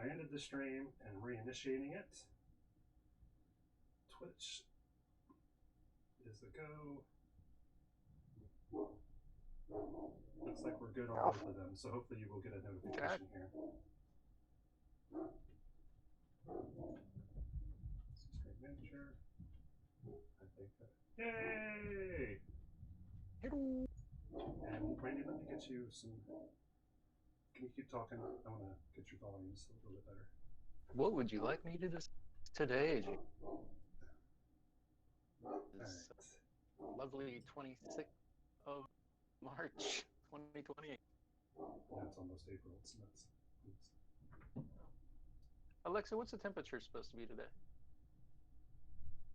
I ended the stream and reinitiating it. Twitch is the go. Looks like we're good on both of them, so hopefully you will get a notification here. Screen manager. I think that. Yay! And Randy, let me get you some. Can you keep talking? I want to get your volumes a little bit better. What would you like me to do today? This lovely 26th of March, 2020. Yeah, it's almost April. It's nuts. Alexa, what's the temperature supposed to be today?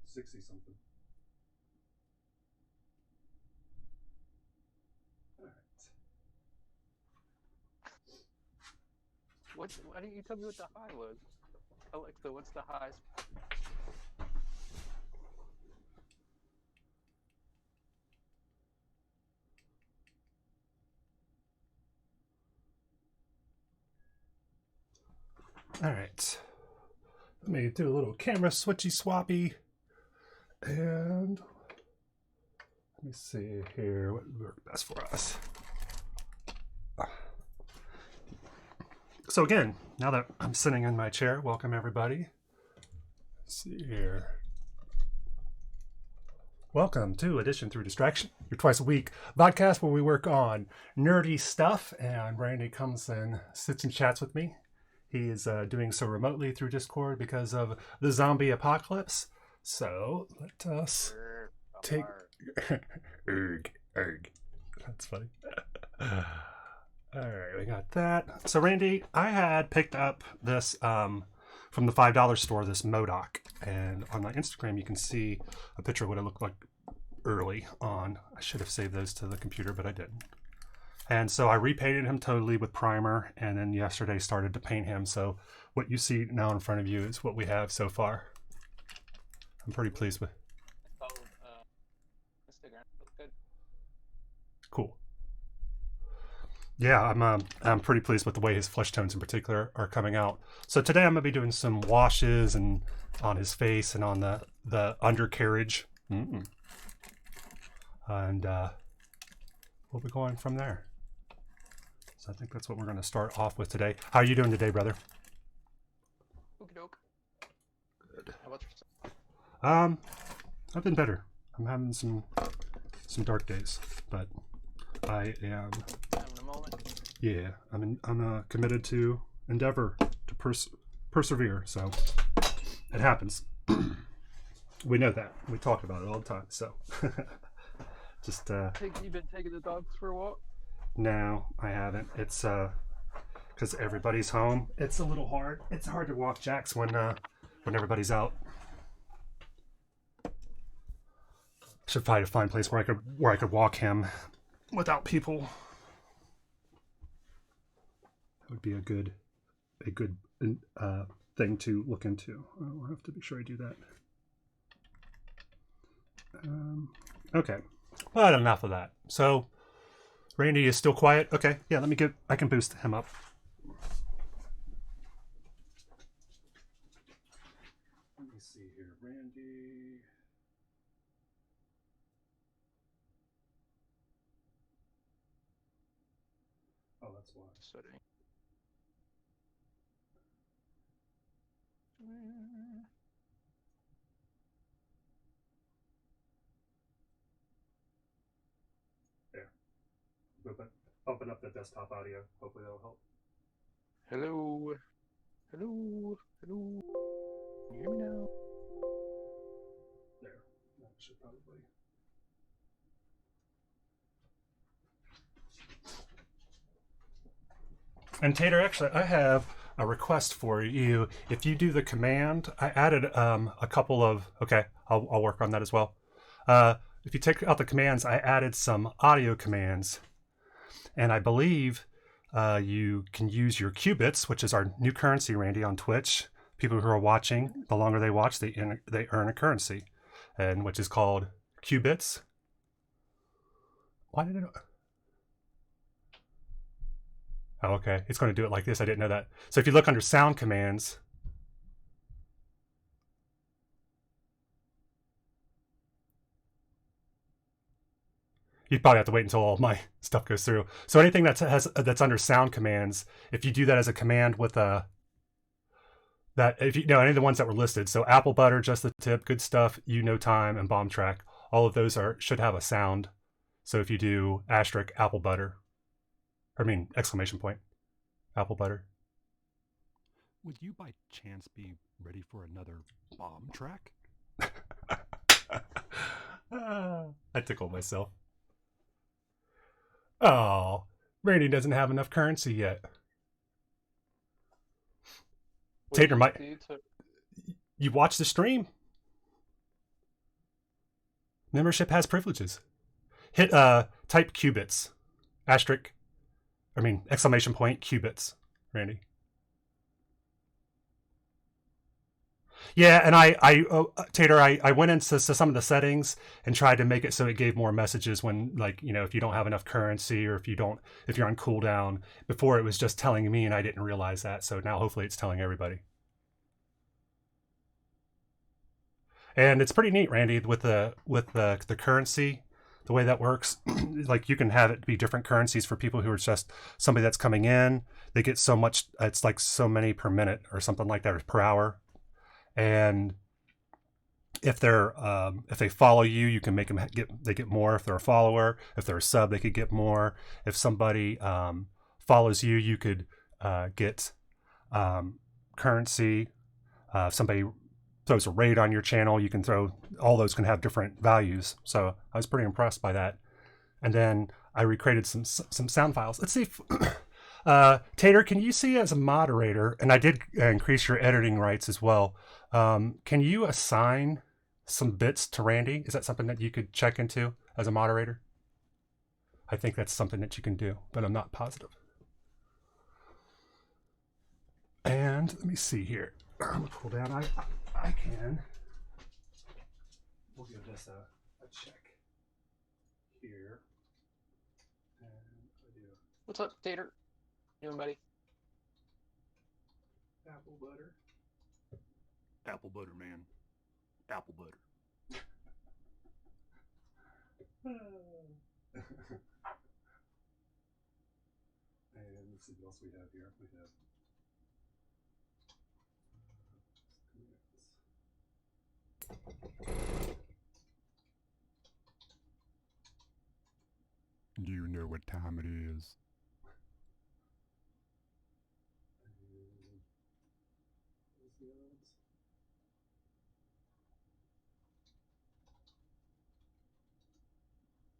60 something. All right. Why didn't you tell me what the high was? Alexa, what's the high? All right. Let me do a little camera switchy swappy. And let me see here what would work best for us. So again, now that I'm sitting in my chair, welcome everybody. Let's see here. Welcome to Addition Through Distraction, your twice a week podcast where we work on nerdy stuff, and Randy comes and sits and chats with me. He is doing so remotely through Discord because of the zombie apocalypse. So let us take. Erg. That's funny. All right, we got that. So Randy, I had picked up this from the $5 store, this Modoc, and on my Instagram you can see a picture of what it looked like early on. I should have saved those to the computer, but I didn't. And so I repainted him totally with primer, and then yesterday started to paint him. So what you see now in front of you is what we have so far. I'm pretty pleased with. Instagram. Looks good. Cool. Yeah, I'm pretty pleased with the way his flesh tones in particular are coming out. So today I'm gonna be doing some washes and on his face and on the undercarriage, and we'll be going from there. So I think that's what we're going to start off with today. How are you doing today, brother? Okie doke. Good. How about yourself? I've been better. I'm having some dark days, but I am. Having a moment. Yeah, I'm committed to endeavor to persevere. So it happens. We know that. We talk about it all the time. So just. You've been taking the dogs for a walk? No, I haven't. It's because everybody's home. It's a little hard. It's hard to walk Jax when everybody's out. Should try to find a place where I could walk him without people. That would be a good thing to look into. I'll have to be sure I do that. Okay, but enough of that. So. Randy is still quiet. Okay, yeah, I can boost him up. Let me see here, Randy. Oh, that's why. Sitting. Open up the desktop audio. Hopefully that'll help. Hello. Hello. Hello. Can you hear me now? There. That should probably. And Tater, actually, I have a request for you. If you do the command, I added a couple of. Okay, I'll work on that as well. If you take out the commands, I added some audio commands. And I believe you can use your qubits, which is our new currency, Randy, on Twitch. People who are watching, the longer they watch, they earn a currency, and which is called qubits. Why did it? Oh, okay. It's going to do it like this. I didn't know that. So if you look under sound commands, you'd probably have to wait until all my stuff goes through. So anything that's under sound commands, if you do that as a command with a that if you know any of the ones that were listed, so apple butter, just the tip, good stuff, you know time, and bomb track, all of those should have a sound. So if you do asterisk apple butter, exclamation point, apple butter. Would you by chance be ready for another bomb track? I tickled myself. Oh, Randy doesn't have enough currency yet. Tater might. You watch the stream. Membership has privileges. Hit type qubits, asterisk. Exclamation point qubits, Randy. Yeah, and Tater, I went into some of the settings and tried to make it so it gave more messages when, like, if you don't have enough currency or if you're on cooldown. Before it was just telling me and I didn't realize that. So now hopefully it's telling everybody. And it's pretty neat, Randy, with the currency, the way that works. Like you can have it be different currencies for people who are just somebody that's coming in. They get so much. It's like so many per minute or something like that, or per hour. And if they follow you, you can make them get more. If they're a follower, if they're a sub, they could get more. If somebody follows you, you could get currency. If somebody throws a raid on your channel, you can throw, all those can have different values. So I was pretty impressed by that. And then I recreated some sound files. Let's see if Tater, can you see as a moderator, and I did increase your editing rights as well. Can you assign some bits to Randy? Is that something that you could check into as a moderator? I think that's something that you can do, but I'm not positive. And let me see here. I'm gonna pull down. I can. We'll give this a check here. And what's up, Tater? Doing, buddy? Apple butter. Apple butter, man. Apple butter. And let's see what else we have here. We have Do you know what time it is?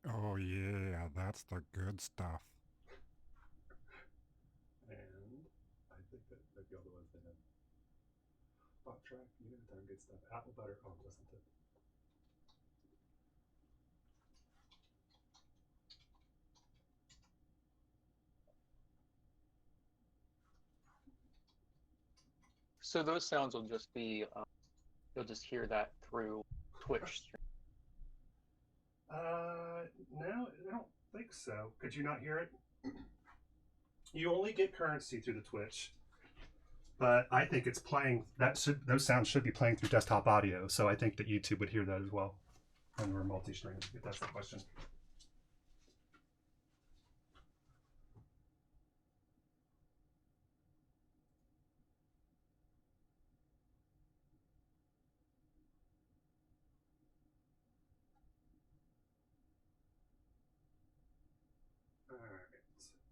Oh yeah, that's the good stuff. And I think that the other ones they have bot track, time, good stuff. Apple butter, listen to it. So those sounds will just be, you'll just hear that through Twitch. No, I don't think so. Could you not hear it? You only get currency through the Twitch, but I think it's playing. Those sounds should be playing through desktop audio. So I think that YouTube would hear that as well when we're multi-streaming. If that's the question.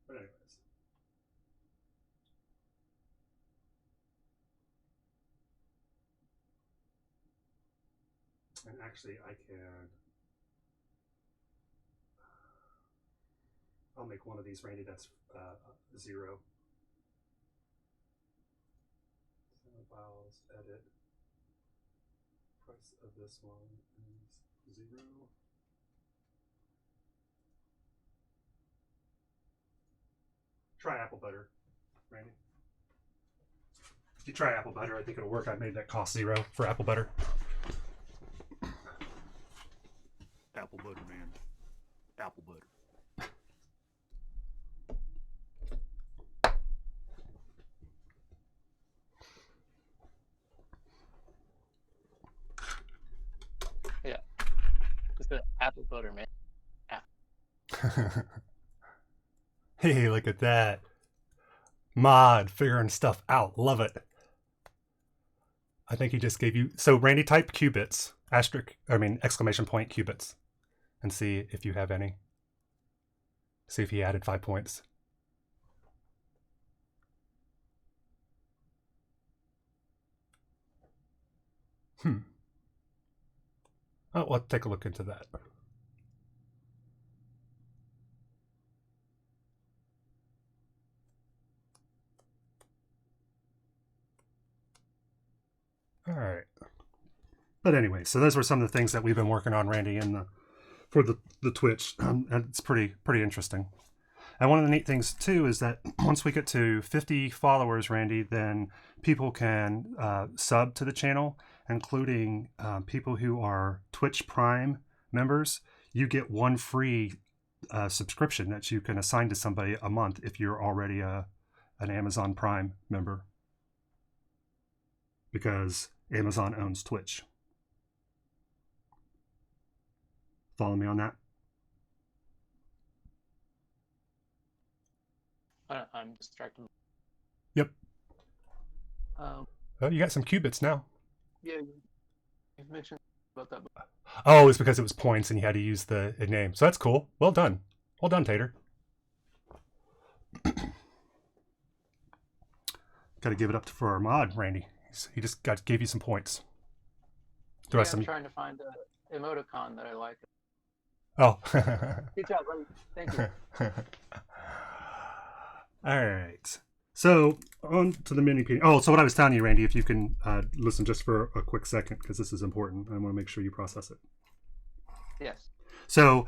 But anyways. And actually I can, I'll make one of these, Randy, that's 0. Sound files, edit. Price of this one is 0. Try apple butter, Randy. If you try apple butter, I think it'll work. I made that cost 0 for apple butter. Apple butter, man. Apple butter. butter, man. Hey, look at that. Mod, figuring stuff out. Love it. I think he just gave you... So, Randy, type qubits. Exclamation point qubits. And see if you have any. See if he added 5 points. Oh, let's take a look into that. All right. But anyway, so those were some of the things that we've been working on, Randy, for the Twitch. And it's pretty interesting. And one of the neat things too is that once we get to 50 followers, Randy, then people can sub to the channel, including people who are Twitch Prime members. You get one free subscription that you can assign to somebody a month if you're already an Amazon Prime member, because Amazon owns Twitch. Follow me on that? I'm distracted. Yep. Oh, you got some qubits now. Yeah, you've mentioned about that. Oh, it's because it was points and you had to use the name. So that's cool. Well done. Well done, Tater. Got to give it up for our mod, Randy. He just gave you some points. I'm trying to find an emoticon that I like. Oh. Good job, buddy. Thank you. All right. So on to the mini PD. Oh, so what I was telling you, Randy, if you can listen just for a quick second, because this is important. I want to make sure you process it. Yes. So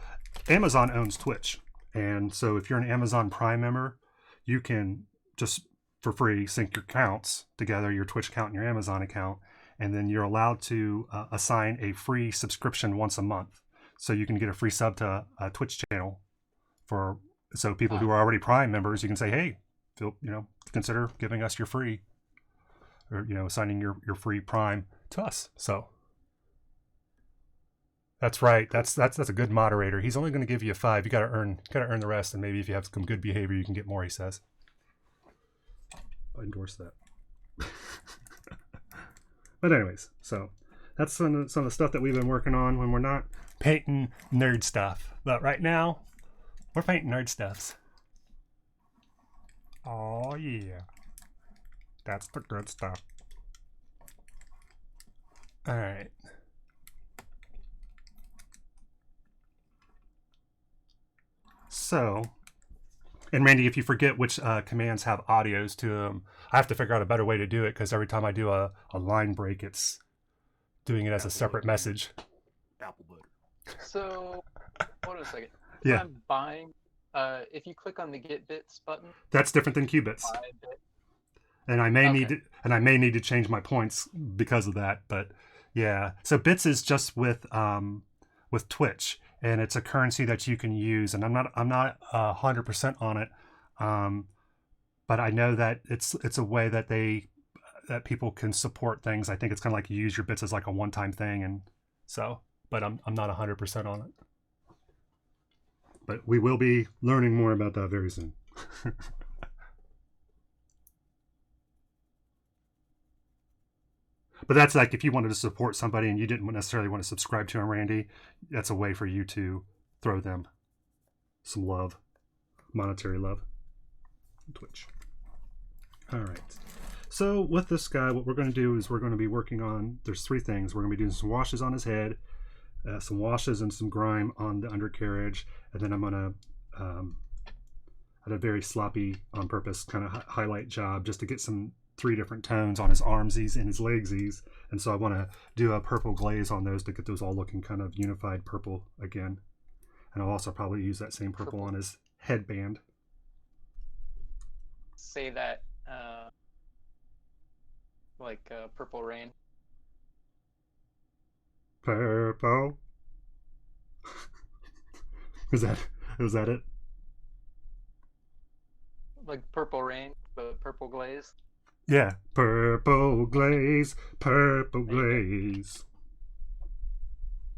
Amazon owns Twitch. And so if you're an Amazon Prime member, you can just for free sync your accounts together, your Twitch account and your Amazon account. And then you're allowed to assign a free subscription once a month. So you can get a free sub to a Twitch channel so people who are already Prime members, you can say, hey, consider giving us your free, or, assigning your free Prime to us. So that's right. That's a good moderator. He's only going to give you a 5. You got to earn the rest. And maybe if you have some good behavior, you can get more, he says. I endorse that. But anyways, so that's some of the stuff that we've been working on when we're not painting nerd stuff. But right now, we're painting nerd stuffs. Oh, yeah. That's the good stuff. All right. So, and Randy, if you forget which commands have audios to them, I have to figure out a better way to do it, because every time I do a line break, it's doing it as a separate message. Apple butter. So, hold on a second. Yeah. I'm buying. If you click on the Get Bits button, that's different than qubits. And I may need to change my points because of that. But yeah, so bits is just with Twitch, and it's a currency that you can use. And I'm not 100% on it, but I know that it's a way that people can support things. I think it's kind of like you use your bits as like a one-time thing, and so. But I'm not 100% on it. But we will be learning more about that very soon. But that's like if you wanted to support somebody and you didn't necessarily want to subscribe to them, Randy, that's a way for you to throw them some love, monetary love, on Twitch. All right. So with this guy, what we're going to do is we're going to be working on, there's 3 things. We're going to be doing some washes on his head, some washes and some grime on the undercarriage, and then I'm going to, at a very sloppy, on purpose kind of highlight job just to get some 3 different tones on his armsies and his legsies. And so I want to do a purple glaze on those to get those all looking kind of unified purple again. And I'll also probably use that same purple on his headband. Say that like Purple Rain. Purple. Was that it? Like Purple Rain, but purple glaze. Yeah, purple glaze, purple glaze.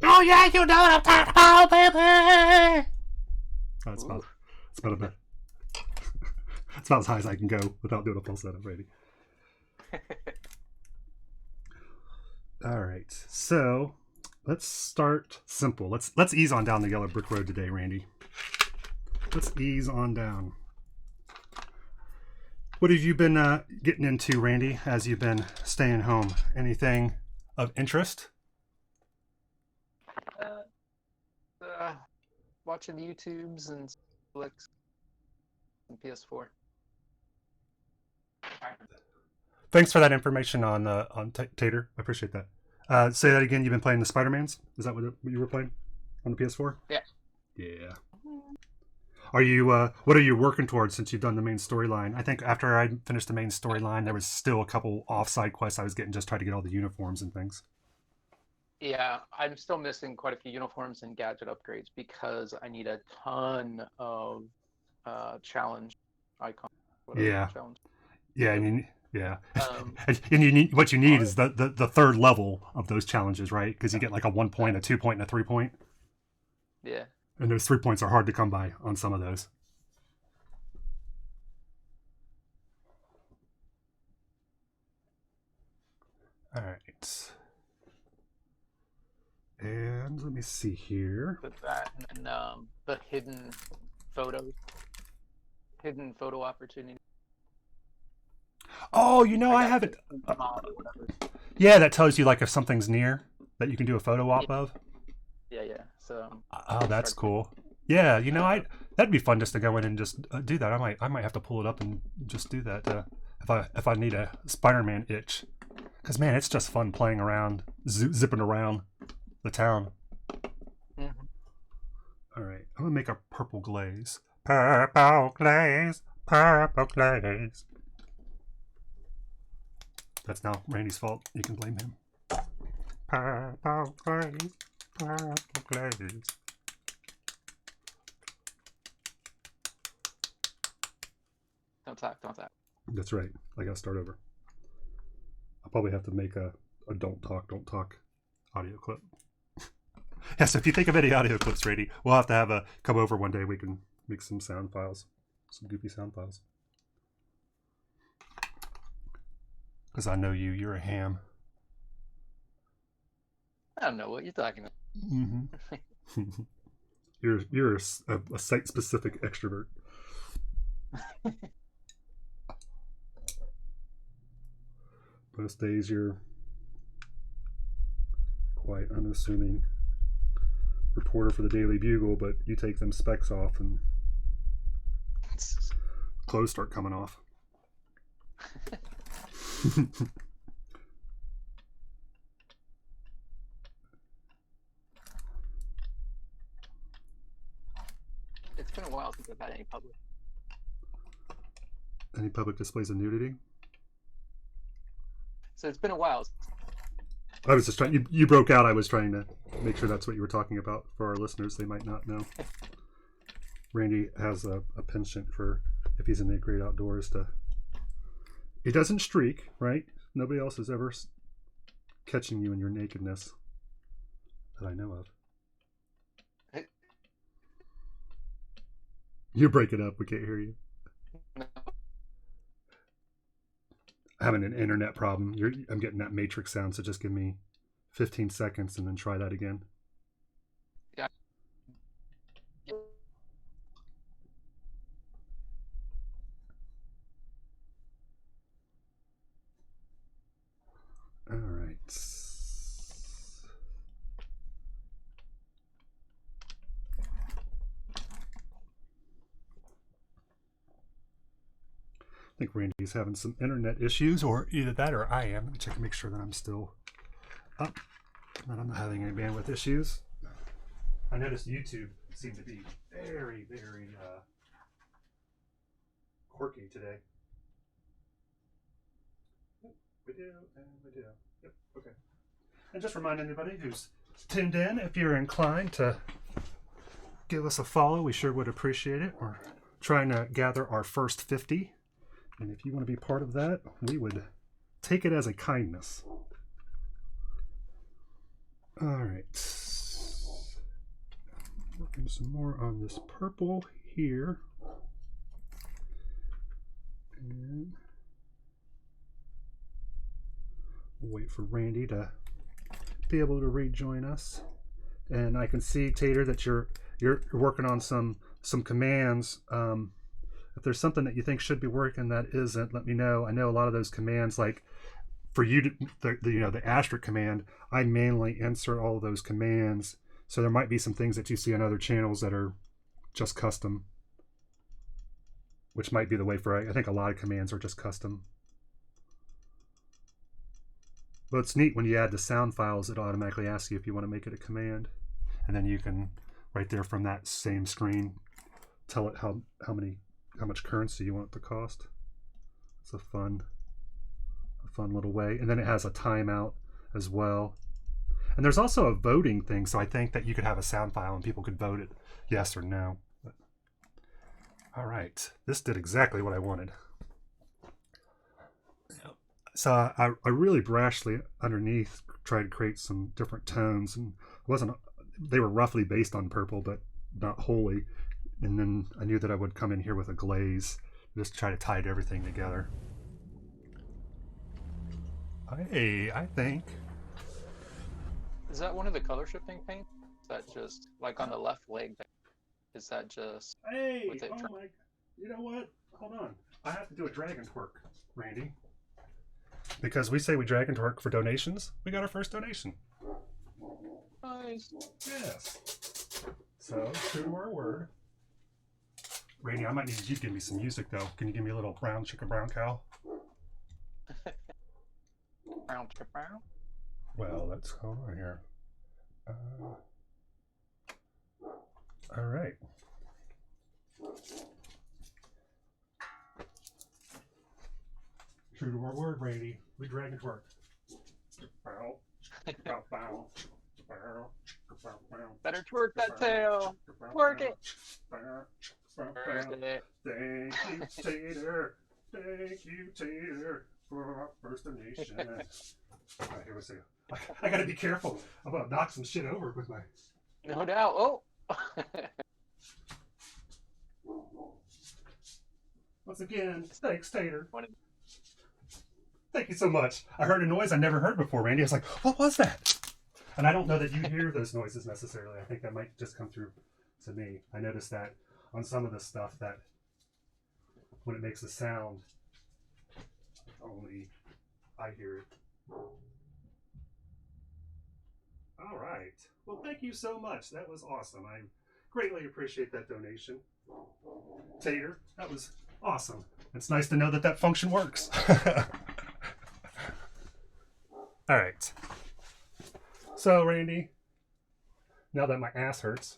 Oh yeah, you know what I'm talking about, baby. That's about a bit. It's about as high as I can go without doing a falsetto, Brady. All right, so let's start simple. Let's ease on down the yellow brick road today, Randy. Let's ease on down. What have you been getting into, Randy, as you've been staying home? Anything of interest? Watching YouTubes and Netflix and PS4. Thanks for that information on Tater. I appreciate that. Say that again. You've been playing the Spider-Mans? Is that what you were playing on the PS4? Yeah. Yeah. Are you? What are you working towards since you've done the main storyline? I think after I finished the main storyline, there was still a couple off-side quests I was getting, just trying to get all the uniforms and things. Yeah, I'm still missing quite a few uniforms and gadget upgrades because I need a ton of challenge icons. Yeah. Challenge. Yeah, I mean, yeah. And you need what you need is the third level of those challenges, right? Because you get like a 1 point, a 2 point, and a 3 point. Yeah. And those 3 points are hard to come by on some of those. All right. And let me see here. With that, and then the hidden photo opportunity. Oh, you know, I haven't. Yeah, that tells you like if something's near that you can do a photo op of. Yeah. So. Oh, that's cool. Yeah, you know, that'd be fun just to go in and just do that. I might have to pull it up and just do that if I need a Spider-Man itch, because man, it's just fun playing around, zipping around the town. Mm-hmm. All right, I'm gonna make a purple glaze. Purple glaze, purple glaze. That's now Randy's fault. You can blame him. Purple glaze, purple glaze. Don't talk. That's right. I gotta start over. I'll probably have to make a don't talk audio clip. Yeah, so if you think of any audio clips, Randy, we'll have to come over one day. We can make some sound files, some goofy sound files. Because I know you're a ham. I don't know what you're talking about. Mm-hmm. you're a site-specific extrovert. Most days you're quite unassuming reporter for the Daily Bugle, but you take them specs off and clothes start coming off. It's been a while since I've had any public displays of nudity. So it's been a while. I was just trying. You broke out. I was trying to make sure that's what you were talking about for our listeners. They might not know. Randy has a penchant for, if he's in the great outdoors, he doesn't streak, right? Nobody else is ever catching you in your nakedness that I know of. You break it up. We can't hear you. No. Having an internet problem. I'm getting that matrix sound, so just give me 15 seconds and then try that again. Yeah. All right. I think Randy's having some internet issues, or either that or I am. Let me check and make sure that I'm still up, that I'm not having any bandwidth issues. I noticed YouTube seemed to be very, very quirky today. We do. Yep, okay. And just remind anybody who's tuned in, if you're inclined to give us a follow, we sure would appreciate it. We're trying to gather our first 50. And if you want to be part of that, we would take it as a kindness. All right. Working some more on this purple here. And we'll wait for Randy to be able to rejoin us. And I can see, Tater, that you're working on some commands. If there's something that you think should be working that isn't, let me know. I know a lot of those commands, like for you to the asterisk command, I manually insert all of those commands. So there might be some things that you see on other channels that are just custom, which might be the way for, I think a lot of commands are just custom. But it's neat when you add the sound files, it automatically asks you if you want to make it a command. And then you can, right there from that same screen, tell it how much currency you want it to cost. It's a fun little way. And then it has a timeout as well. And there's also a voting thing, so I think that you could have a sound file and people could vote it yes or no. But, all right, this did exactly what I wanted. So I really brashly underneath tried to create some different tones, and they were roughly based on purple, but not wholly. And then I knew that I would come in here with a glaze, just try to tie everything together. Hey, I think. Is that one of the color shifting paints? Is that just like on the left leg? Is that just? Hey, oh my! You know what? Hold on. I have to do a dragon twerk, Randy. Because we say we dragon twerk for donations. We got our first donation. Nice. Yes. So true to our word. Randy, I might need you to give me some music though. Can you give me a little brown chicken, brown cow? Brown chicken, brown. Well, let's hold on here. All right. True to our word, Randy. We dragon twerk. Better twerk that tail. Twerk it. Thank you, Tater. Thank you, Tater, for our first donation. All right, here we see. I gotta be careful. I'm gonna knock some shit over with my. No doubt. Oh. Once again, thanks, Tater. Thank you so much. I heard a noise I never heard before, Randy. I was like, what was that? And I don't know that you hear those noises necessarily. I think that might just come through to me. I noticed that on some of the stuff that when it makes a sound, only I hear it. All right. Well, thank you so much. That was awesome. I greatly appreciate that donation. Tater, that was awesome. It's nice to know that that function works. All right. So, Randy, now that my ass hurts,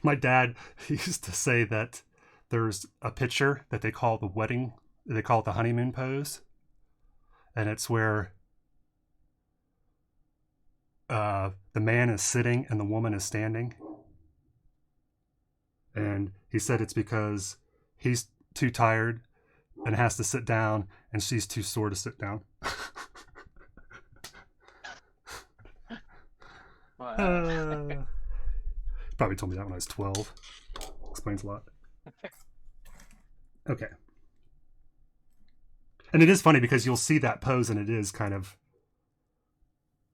my dad used to say that there's a picture that they call the honeymoon pose. And it's where the man is sitting and the woman is standing. And he said it's because he's too tired and has to sit down and she's too sore to sit down. Wow. Probably told me that when I was 12. Explains a lot. Okay. And it is funny because you'll see that pose and it is kind of,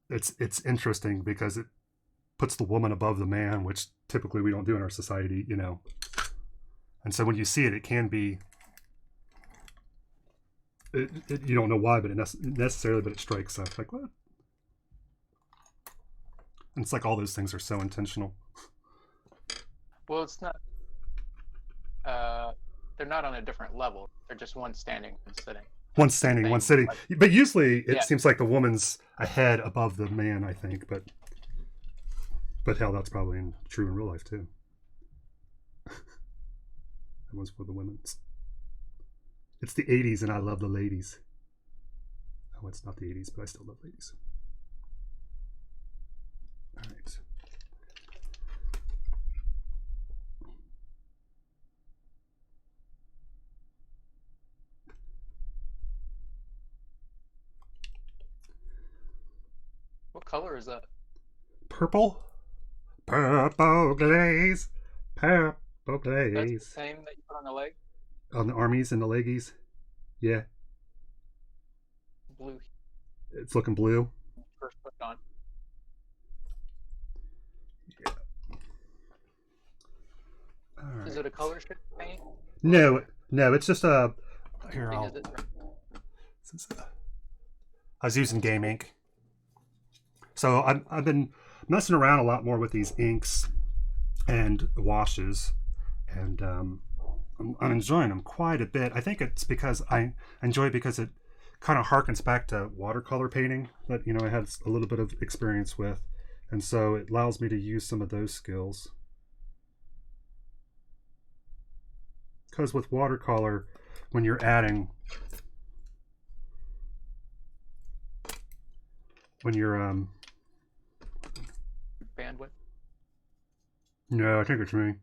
it's interesting because it puts the woman above the man, which typically we don't do in our society, you know. And so when you see it, it can be, you don't know why, but it necessarily, but it strikes up. Like, what? And it's like all those things are so intentional. Well, it's not. They're not on a different level. They're just one standing, one sitting. One standing, one sitting. But usually it seems like the woman's a head above the man, I think. But hell, that's probably true in real life too. That one's for the women's. It's the 80s and I love the ladies. Oh, it's not the 80s, but I still love ladies. All right. color is that? Purple? Purple glaze. Purple That's the glaze. same that you put on the leg? On the armies and the leggies? Yeah. Blue. It's looking blue. First put it on. Yeah. All right. Is it a color shift paint? No, it's just a. Here, Big I'll. is it? I was using game ink. So I've been messing around a lot more with these inks and washes, and I'm enjoying them quite a bit. I think it's because I enjoy it because it kind of harkens back to watercolor painting that I had a little bit of experience with, and so it allows me to use some of those skills. Because with watercolor, when you're adding, Bandwidth. no, I think it's me.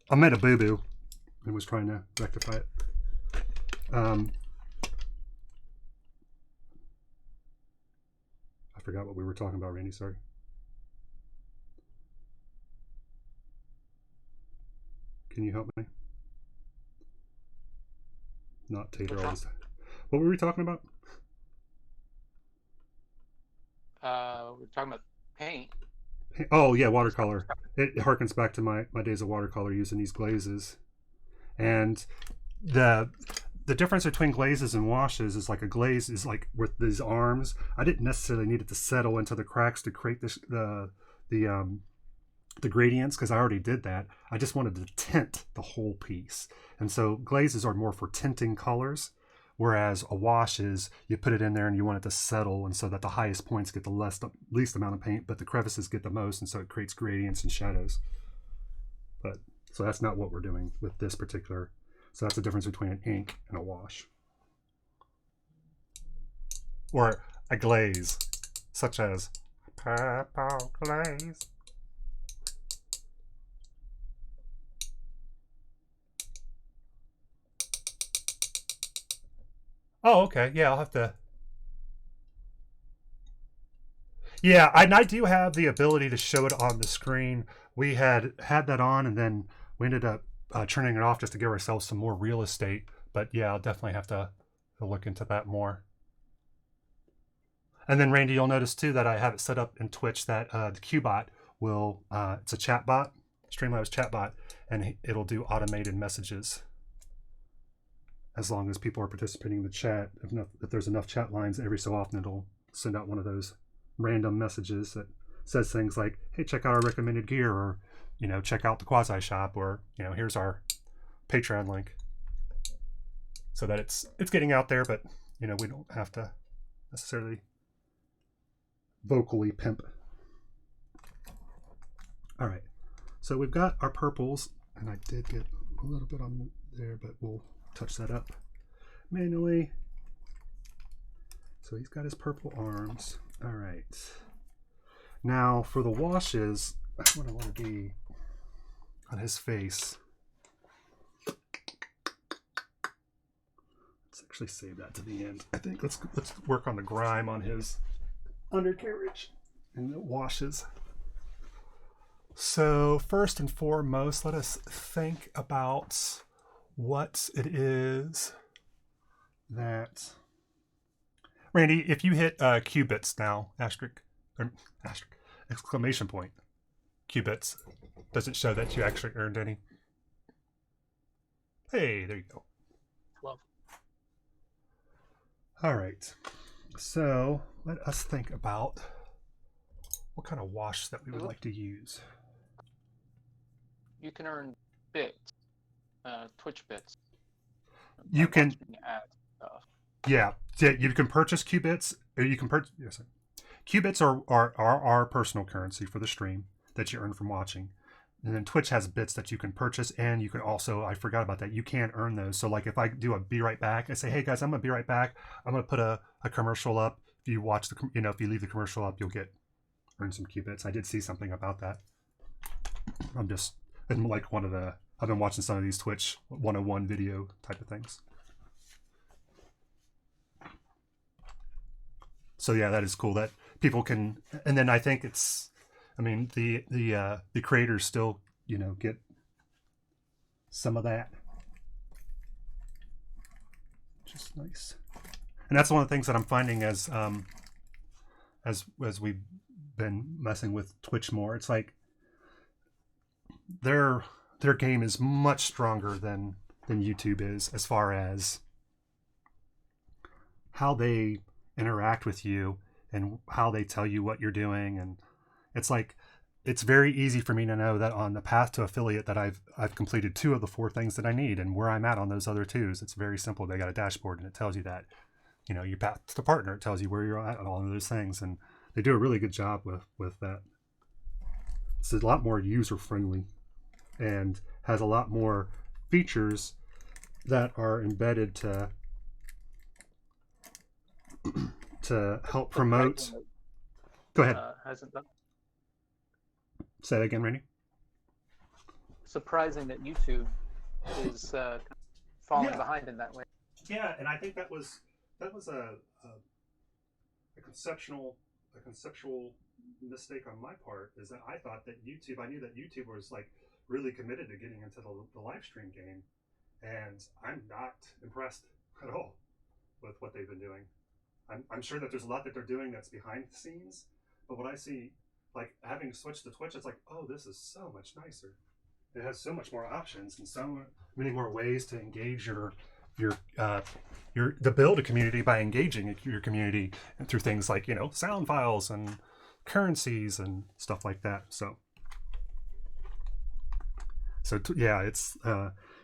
I made a boo-boo and was trying to rectify it. I forgot what we were talking about, Randy, sorry. Can you help me? Not Tater always. What were we talking about? We're talking about paint. Oh yeah, watercolor. It harkens back to my days of watercolor using these glazes. And the difference between glazes and washes is like a glaze is like with these arms. I didn't necessarily need it to settle into the cracks to create the gradients because I already did that. I just wanted to tint the whole piece. And so glazes are more for tinting colors, whereas a wash is you put it in there and you want it to settle, and so that the highest points get the least amount of paint, but the crevices get the most, and so it creates gradients and shadows. But so that's not what we're doing with this particular. So that's the difference between an ink and a wash. Or a glaze, such as purple glaze. Oh, okay. Yeah, I'll have to. Yeah, I do have the ability to show it on the screen. We had that on, and then we ended up turning it off just to give ourselves some more real estate. But yeah, I'll definitely have to look into that more. And then Randy, you'll notice too that I have it set up in Twitch that the QBot will, it's a chat bot, Streamlabs chat bot, and it'll do automated messages. As long as people are participating in the chat, if there's enough chat lines, every so often it'll send out one of those random messages that says things like, hey, check out our recommended gear, or check out the Quasi Shop, or here's our Patreon link. So that it's getting out there, but we don't have to necessarily vocally pimp. All right, so we've got our purples, and I did get a little bit on there, but we'll touch that up manually. So he's got his purple arms. All right, now for the washes, what I want to be on his face. Let's actually save that to the end. I think let's work on the grime on his undercarriage and the washes. So first and foremost, let us think about what it is that Randy, if you hit qubits now, asterisk, exclamation point, qubits, does it show that you actually earned any? Hey, there you go. 12. All right, so let us think about what kind of wash that we would like to use. You can earn bits, Twitch bits. You can add stuff. Yeah, you can purchase qubits, or you can purchase. Yes, qubits are our personal currency for the stream that you earn from watching, and then Twitch has bits that you can purchase, and you can also, I forgot about that, you can earn those. So like if I do a be right back, I say, hey guys, I'm gonna be right back. I'm gonna put a commercial up. If you watch the, if you leave the commercial up, you'll earn some qubits. I did see something about that. I'm like I've been watching some of these Twitch 101 video type of things. So yeah, that is cool that people can. And then I think the creators still get some of that, which is nice. And that's one of the things that I'm finding as we've been messing with Twitch more. It's like their game is much stronger than YouTube is, as far as how they interact with you and how they tell you what you're doing. And it's like, it's very easy for me to know that on the path to affiliate that I've completed 2 of the 4 things that I need, and where I'm at on those other 2s. It's very simple. They got a dashboard and it tells you that, your path to partner. It tells you where you're at and all of those things. And they do a really good job with that. It's a lot more user friendly and has a lot more features that are embedded to help promote. Go ahead. Hasn't done. Say that again, Randy. Surprising that YouTube is falling behind in that way. Yeah, and I think that was a conceptual mistake on my part. Is that I knew that YouTube was like really committed to getting into the live stream game, and I'm not impressed at all with what they've been doing. I'm sure that there's a lot that they're doing that's behind the scenes, but what I see, like having switched to Twitch, it's like, oh, this is so much nicer. It has so much more options and so many more ways to engage to build a community by engaging your community through things like sound files and currencies and stuff like that. So it's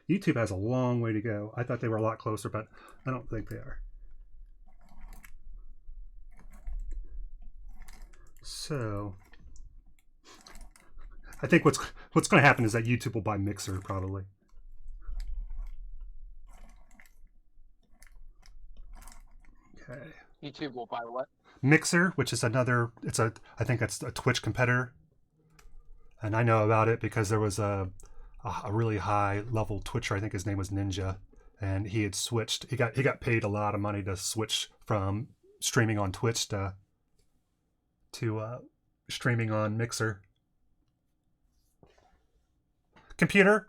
YouTube has a long way to go. I thought they were a lot closer, but I don't think they are. So I think what's going to happen is that YouTube will buy Mixer probably. Okay. YouTube will buy what? Mixer, which is I think it's a Twitch competitor. And I know about it because there was a really high level Twitcher, I think his name was Ninja, and he had switched. He got paid a lot of money to switch from streaming on Twitch to streaming on Mixer. Computer,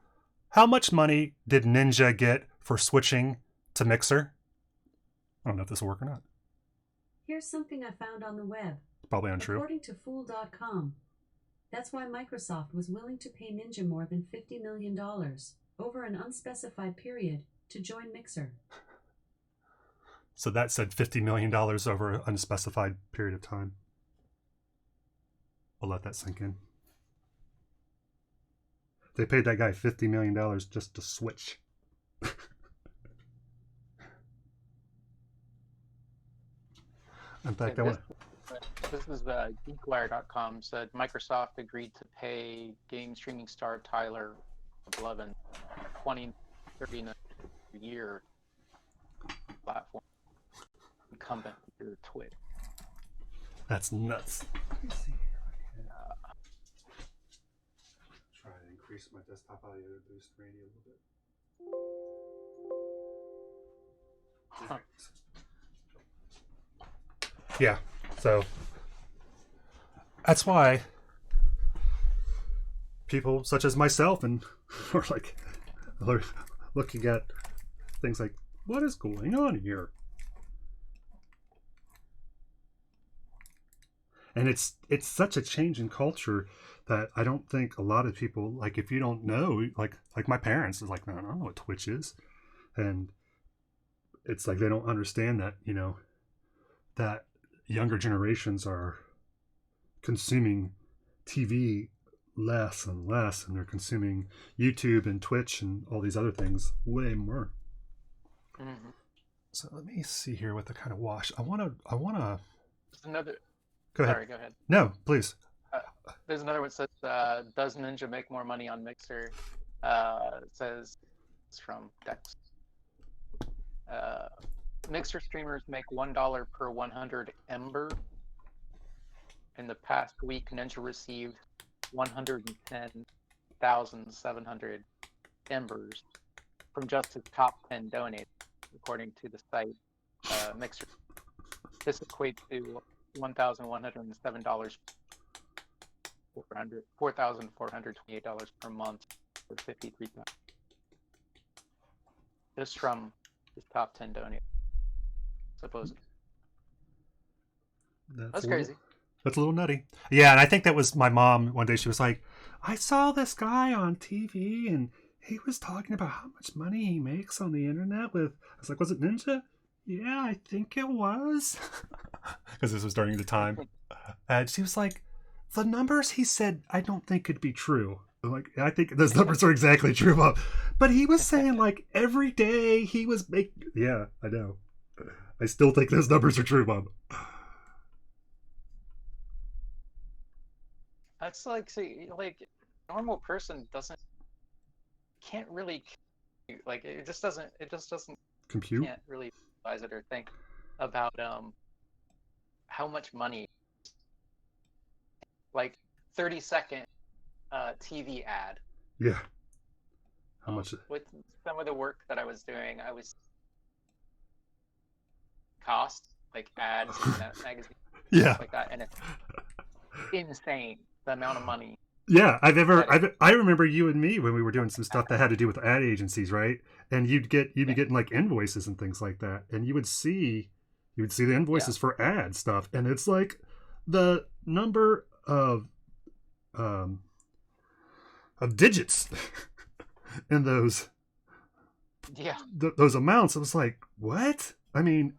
how much money did Ninja get for switching to Mixer? I don't know if this will work or not. Here's something I found on the web. Probably untrue. According to Fool.com, that's why Microsoft was willing to pay Ninja more than $50 million over an unspecified period to join Mixer. So that said $50 million over an unspecified period of time. I'll let that sink in. They paid that guy $50 million just to switch. In fact, this is Geekwire.com said Microsoft agreed to pay game streaming star Tyler Blevin $20-30 a year platform incumbent to Twitch. That's nuts. Try to increase my desktop audio to boost radio a little bit. Yeah, so that's why people such as myself and are like looking at things like, what is going on here? And it's such a change in culture that I don't think a lot of people, like, if you don't know, like my parents is like, no, I don't know what Twitch is. And it's like they don't understand that, that younger generations are consuming TV less and less, and they're consuming YouTube and Twitch and all these other things way more. Mm-hmm. So let me see here what the kind of wash I want to. There's another. Go ahead. Sorry, go ahead. No, please. There's another one that says, does Ninja make more money on Mixer? It says it's from Dex. Mixer streamers make $1 per 100 Ember. In the past week, Ninja received 110,700 Embers from just his top 10 donators, according to the site Mixer. This equates to $1,107, $4,428 per month for 53,000. Just from his top 10 donors, supposedly. That's crazy. That's a little nutty. Yeah, and I think that was my mom. One day she was like, I saw this guy on TV and he was talking about how much money he makes on the internet with, I was like, was it Ninja? Yeah, I think it was. Because this was during the time. And she was like, the numbers he said, I don't think could be true. I'm like, I think those numbers are exactly true, Bob. But he was saying like every day he was making. Yeah, I know. I still think those numbers are true, Bob. That's like, see, like a normal person can't really, like it just doesn't Compute? can't really realize it or think about how much money, like 30-second TV ad. Yeah. How much? With some of the work that I was doing, I was cost like ads in that magazine, Yeah. like that, and it's insane the amount of money. Yeah, I remember you and me when we were doing some stuff that had to do with ad agencies, right? And you'd be getting like invoices and things like that, and you would see the invoices for ad stuff, and it's like the number of digits in those those amounts. It was like, what? I mean,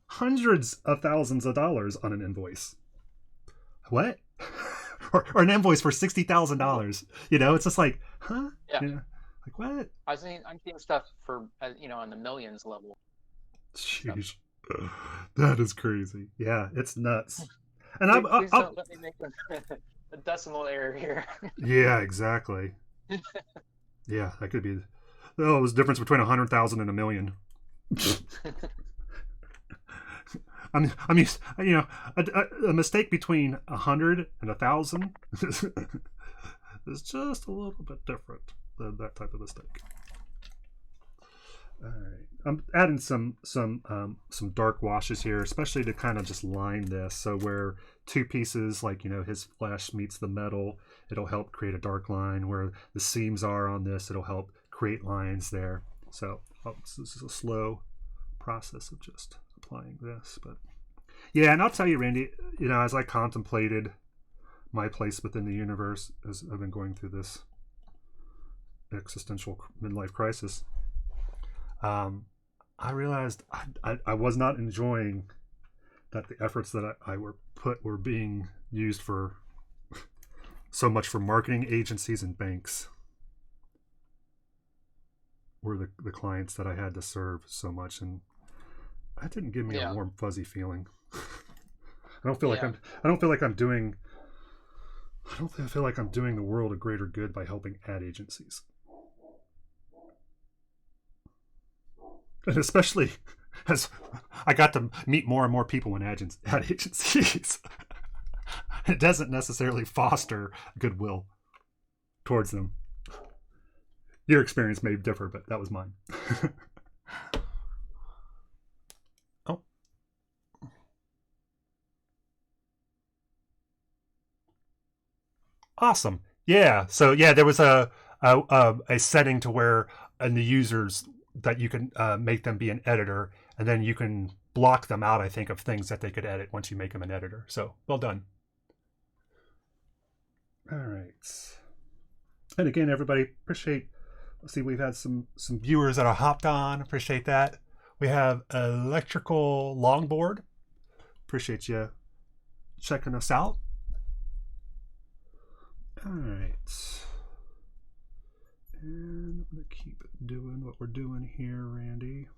hundreds of thousands of dollars on an invoice. What? or an invoice for $60,000. You know, it's just like, huh? Yeah. Like what? I'm seeing stuff for in the millions level. Jeez, that is crazy. Yeah, it's nuts. And Please don't let me make a decimal error here. Yeah, exactly. Yeah, that could be. Oh, it was the difference between 100,000 and a million. I mean, you know, a mistake between 100 and 1,000 is just a little bit different than that type of mistake. All right, I'm adding some dark washes here, especially to kind of just line this. So where two pieces, like, you know, his flesh meets the metal, it'll help create a dark line. Where the seams are on this, it'll help create lines there. So this is a slow process of just applying this. But yeah, and I'll tell you, Randy, you know, as I contemplated my place within the universe, as I've been going through this existential midlife crisis, I realized I was not enjoying that the efforts that I were being used for so much for marketing agencies and banks were the clients that I had to serve so much, and that didn't give me a warm fuzzy feeling. I don't feel like I'm doing the world a greater good by helping ad agencies. And especially as I got to meet more and more people in ad agencies, it doesn't necessarily foster goodwill towards them. Your experience may differ, but that was mine. Oh. Awesome. Yeah. So yeah, there was a setting to where in the users that you can make them be an editor, and then you can block them out, I think, of things that they could edit once you make them an editor. So well done. All right. And again, everybody, appreciate. Let's see, we've had some viewers that are hopped on. Appreciate that. We have Electrical Longboard. Appreciate you checking us out. All right. And I'm going to keep doing what we're doing here, Randy.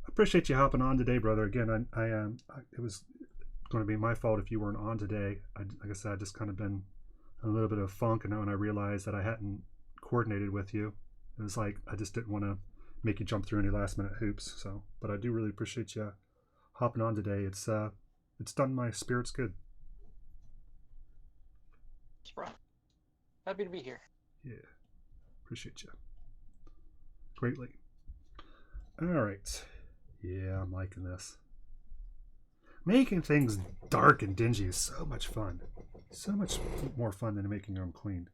I appreciate you hopping on today, brother. Again, it was going to be my fault if you weren't on today. Like I said, I just kind of been a little bit of funk, and when I realized that I hadn't coordinated with you, it was like I just didn't want to make you jump through any last minute hoops. So, but I do really appreciate you hopping on today. It's done my spirits good. Happy to be here. Yeah, appreciate you greatly. All right. Yeah, I'm liking this. Making things dark and dingy is so much fun. So much more fun than making them clean.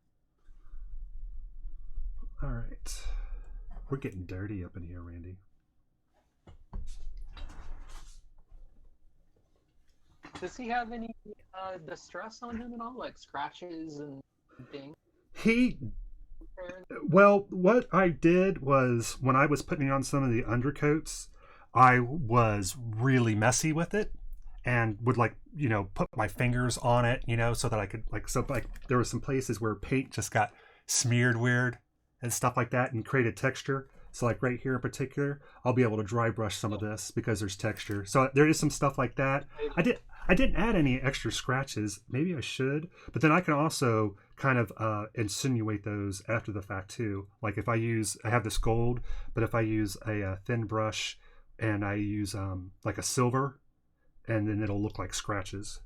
All right. We're getting dirty up in here, Randy. Does he have any distress on him at all, like scratches and things? Well, what I did was when I was putting on some of the undercoats, I was really messy with it and would put my fingers on it, so that I could there were some places where paint just got smeared weird and stuff like that and created texture. So like right here in particular, I'll be able to dry brush some of this because there's texture. So there is some stuff like that. I didn't add any extra scratches. Maybe I should, but then I can also kind of insinuate those after the fact too. Like if I have this gold, but if I use a thin brush and I use like a silver, and then it'll look like scratches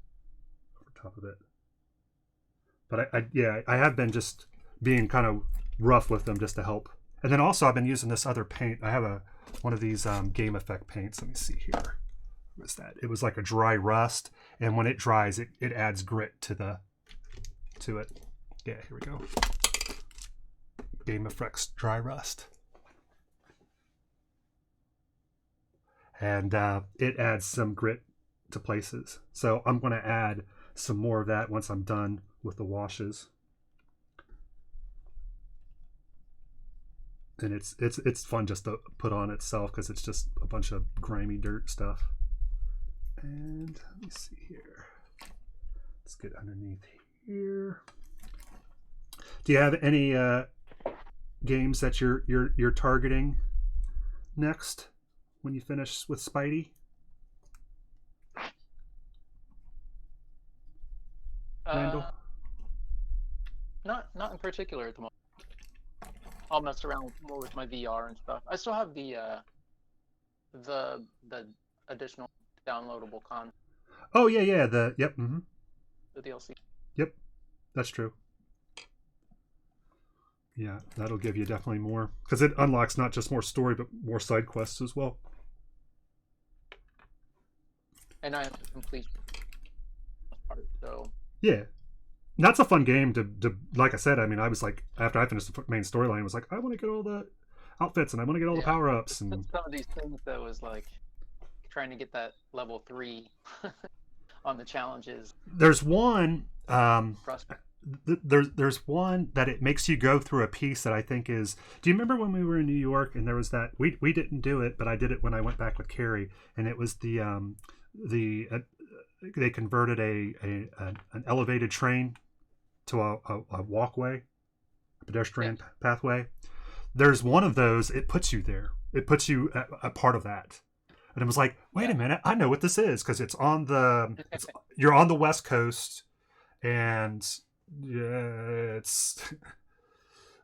over top of it. But I have been just being kind of rough with them just to help. And then also I've been using this other paint. I have one of these game effect paints. Let me see here. What was that? It was like a dry rust, and when it dries, it adds grit to it. Yeah, here we go. Game Effects Dry Rust. And it adds some grit to places. So I'm going to add some more of that once I'm done with the washes. And it's fun just to put on itself because it's just a bunch of grimy dirt stuff. And let me see here. Let's get underneath here. Do you have any games that you're targeting next when you finish with Spidey? Randall? Not in particular at the moment. I'll mess around more with my VR and stuff. I still have the additional downloadable content. Oh yeah. The DLC. Yep, that's true. Yeah, that'll give you definitely more because it unlocks not just more story but more side quests as well. And I have to complete part, so yeah. That's a fun game to like I said, I mean, I was like, after I finished the main storyline, I was like, I want to get all the outfits and I want to get all the power-ups. And some of these things that was like trying to get that level 3 on the challenges. There's one there's one that it makes you go through a piece that I think is, do you remember when we were in New York and there was that, we didn't do it, but I did it when I went back with Carrie, and it was they converted an elevated train to a walkway, a pedestrian pathway. There's one of those, it puts you there. It puts you at a part of that. And it was like, wait a minute, I know what this is, because you're on the West Coast, and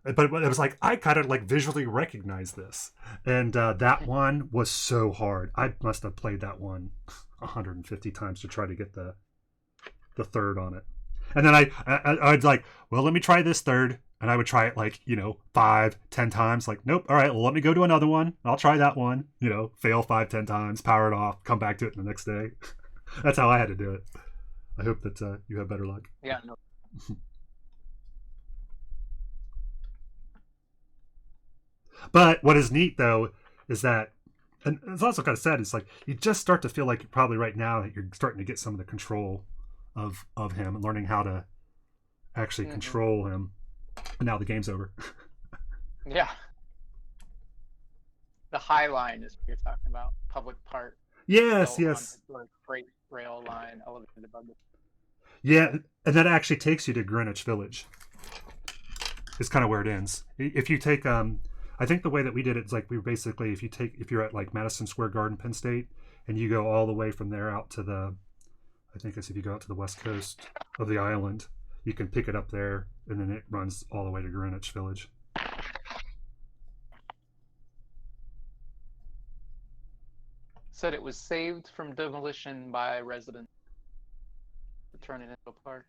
but it was like, I kind of like visually recognize this. And that one was so hard. I must have played that one 150 times to try to get the third on it. And then I'd like, well, let me try this third. And I would try it 5-10 times. Like, nope. All right, well, let me go to another one. I'll try that one. Fail 5-10 times, power it off, come back to it the next day. That's how I had to do it. I hope that you have better luck. Yeah, no. But what is neat, though, is that, and it's also kind of sad, it's like you just start to feel like you're probably right now that you're starting to get some of the control of him and learning how to actually control him. And now the game's over. Yeah. The High Line is what you're talking about. Public park. Yes. Freight rail line elevated above it. Yeah, and that actually takes you to Greenwich Village. It's kind of where it ends. If you take, I think the way that we did it is like we basically, if you're at like Madison Square Garden, Penn State, and you go all the way from there out to I think it's if you go out to the west coast of the island, you can pick it up there, and then it runs all the way to Greenwich Village. Said it was saved from demolition by residents to turn it into a park.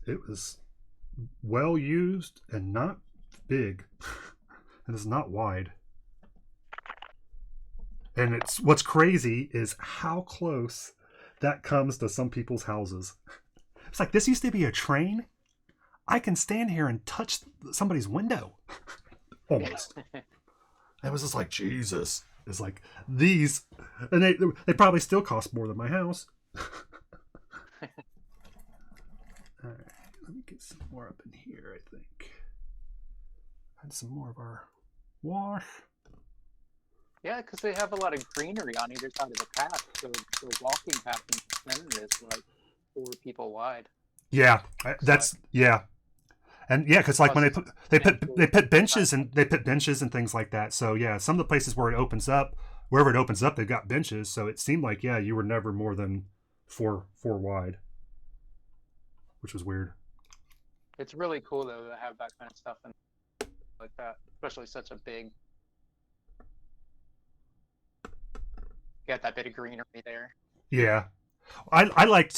It was well used and not big, and it's not wide. And it's what's crazy is how close that comes to some people's houses. It's like, this used to be a train. I can stand here and touch somebody's window. Almost. It was just like, Jesus. It's like these, and they probably still cost more than my house. All right, let me get some more up in here, I think. And some more of our wash. Yeah, because they have a lot of greenery on either side of the path, so the walking path in Canada is like 4 people wide. Yeah, that's yeah, and yeah, because like when they put benches and things like that. So yeah, some of the places where it opens up, wherever it opens up, they've got benches. So it seemed like you were never more than four wide, which was weird. It's really cool though to have that kind of stuff and like that, especially such a big. Got that bit of greenery there. Yeah, I like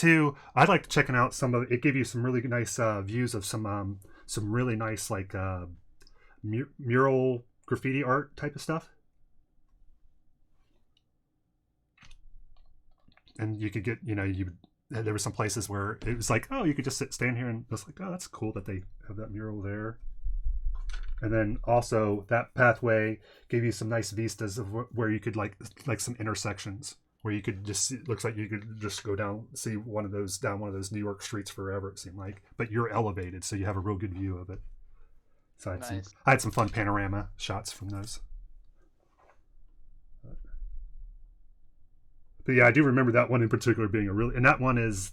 checking out some of it. Gave you some really nice views of some really nice like mural graffiti art type of stuff. And you could get, there were some places where it was like, oh, you could just stand here and it's like, oh, that's cool that they have that mural there. And then also that pathway gave you some nice vistas of where you could like some intersections where you could just see, it looks like you could just go down, see down one of those New York streets forever, it seemed like, but you're elevated, so you have a real good view of it. So I had some fun panorama shots from those. But yeah, I do remember that one in particular being and that one is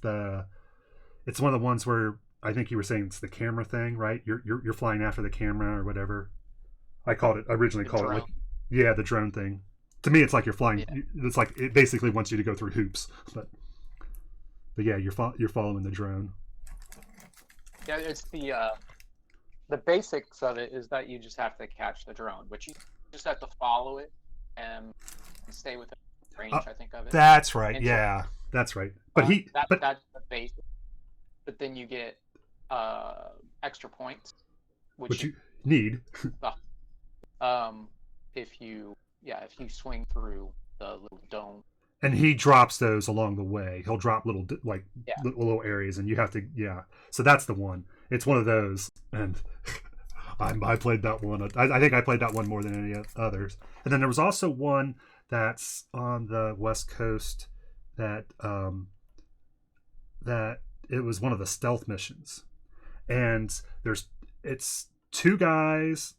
it's one of the ones where I think you were saying it's the camera thing, right? You're flying after the camera or whatever. I originally called it like, yeah, the drone thing. To me, it's like you're flying. Yeah. It's like it basically wants you to go through hoops, but yeah, you're following the drone. Yeah, it's the basics of it is that you just have to catch the drone, which you just have to follow it and stay within range. I think of it. That's right. And yeah, that's right. But that's the basic. But then you get extra points, which you need. If you swing through the little dome. And he drops those along the way. He'll drop little little areas, and you have to So that's the one. It's one of those, and I played that one. I think I played that one more than any others. And then there was also one that's on the West Coast that it was one of the stealth missions, and it's 2 guys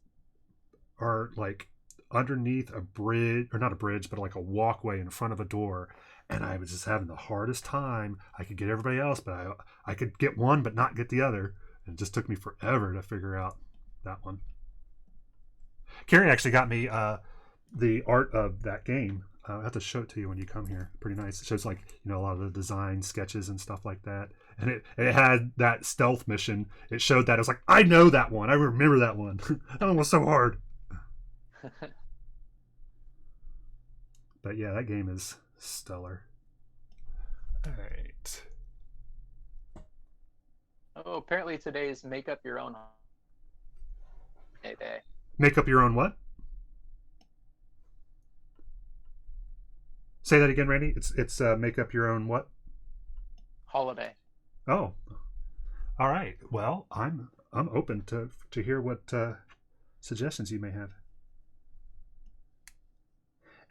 are like underneath a bridge, or not a bridge, but like a walkway in front of a door, and I was just having the hardest time. I could get everybody else, but I could get one but not get the other, and it just took me forever to figure out that one. Carrie actually got me the art of that game. I'll have to show it to you when you come here. Pretty nice. It shows like a lot of the design sketches and stuff like that. And it had that stealth mission. It showed that. I was like, I know that one. I remember that one. That one was so hard. But yeah, that game is stellar. All right. Oh, apparently today is make up your own day. Make up your own what? Say that again, Randy. It's make up your own what? Holiday. Oh, all right. Well, I'm open to hear what suggestions you may have.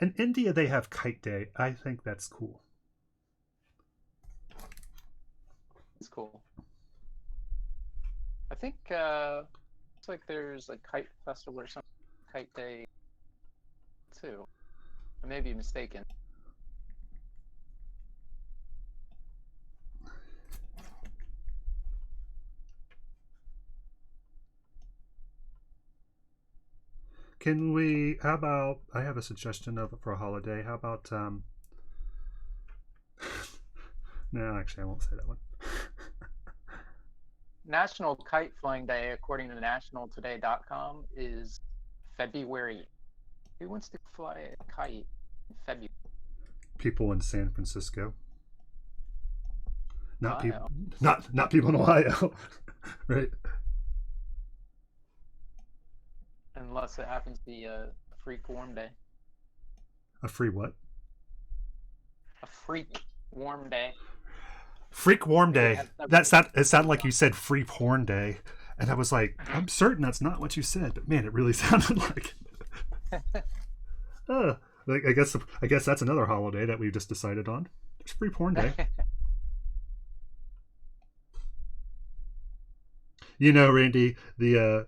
In India, they have Kite Day. I think that's cool. It's cool. I think it's like there's a kite festival or something. Kite Day too. I may be mistaken. How about, I have a suggestion for a holiday. How about, no, actually, I won't say that one. National Kite Flying Day, according to nationaltoday.com, is February. Who wants to fly a kite in February? People in San Francisco. Not people in Ohio. Right. Unless it happens to be a free form day. A free what? A freak warm day. Freak warm They day. have some- That's not. It sounded like you said free porn day, and I was like, I'm certain that's not what you said, but man, it really sounded like it. Like I guess that's another holiday that we've just decided on. It's free porn day. You know, Randy, the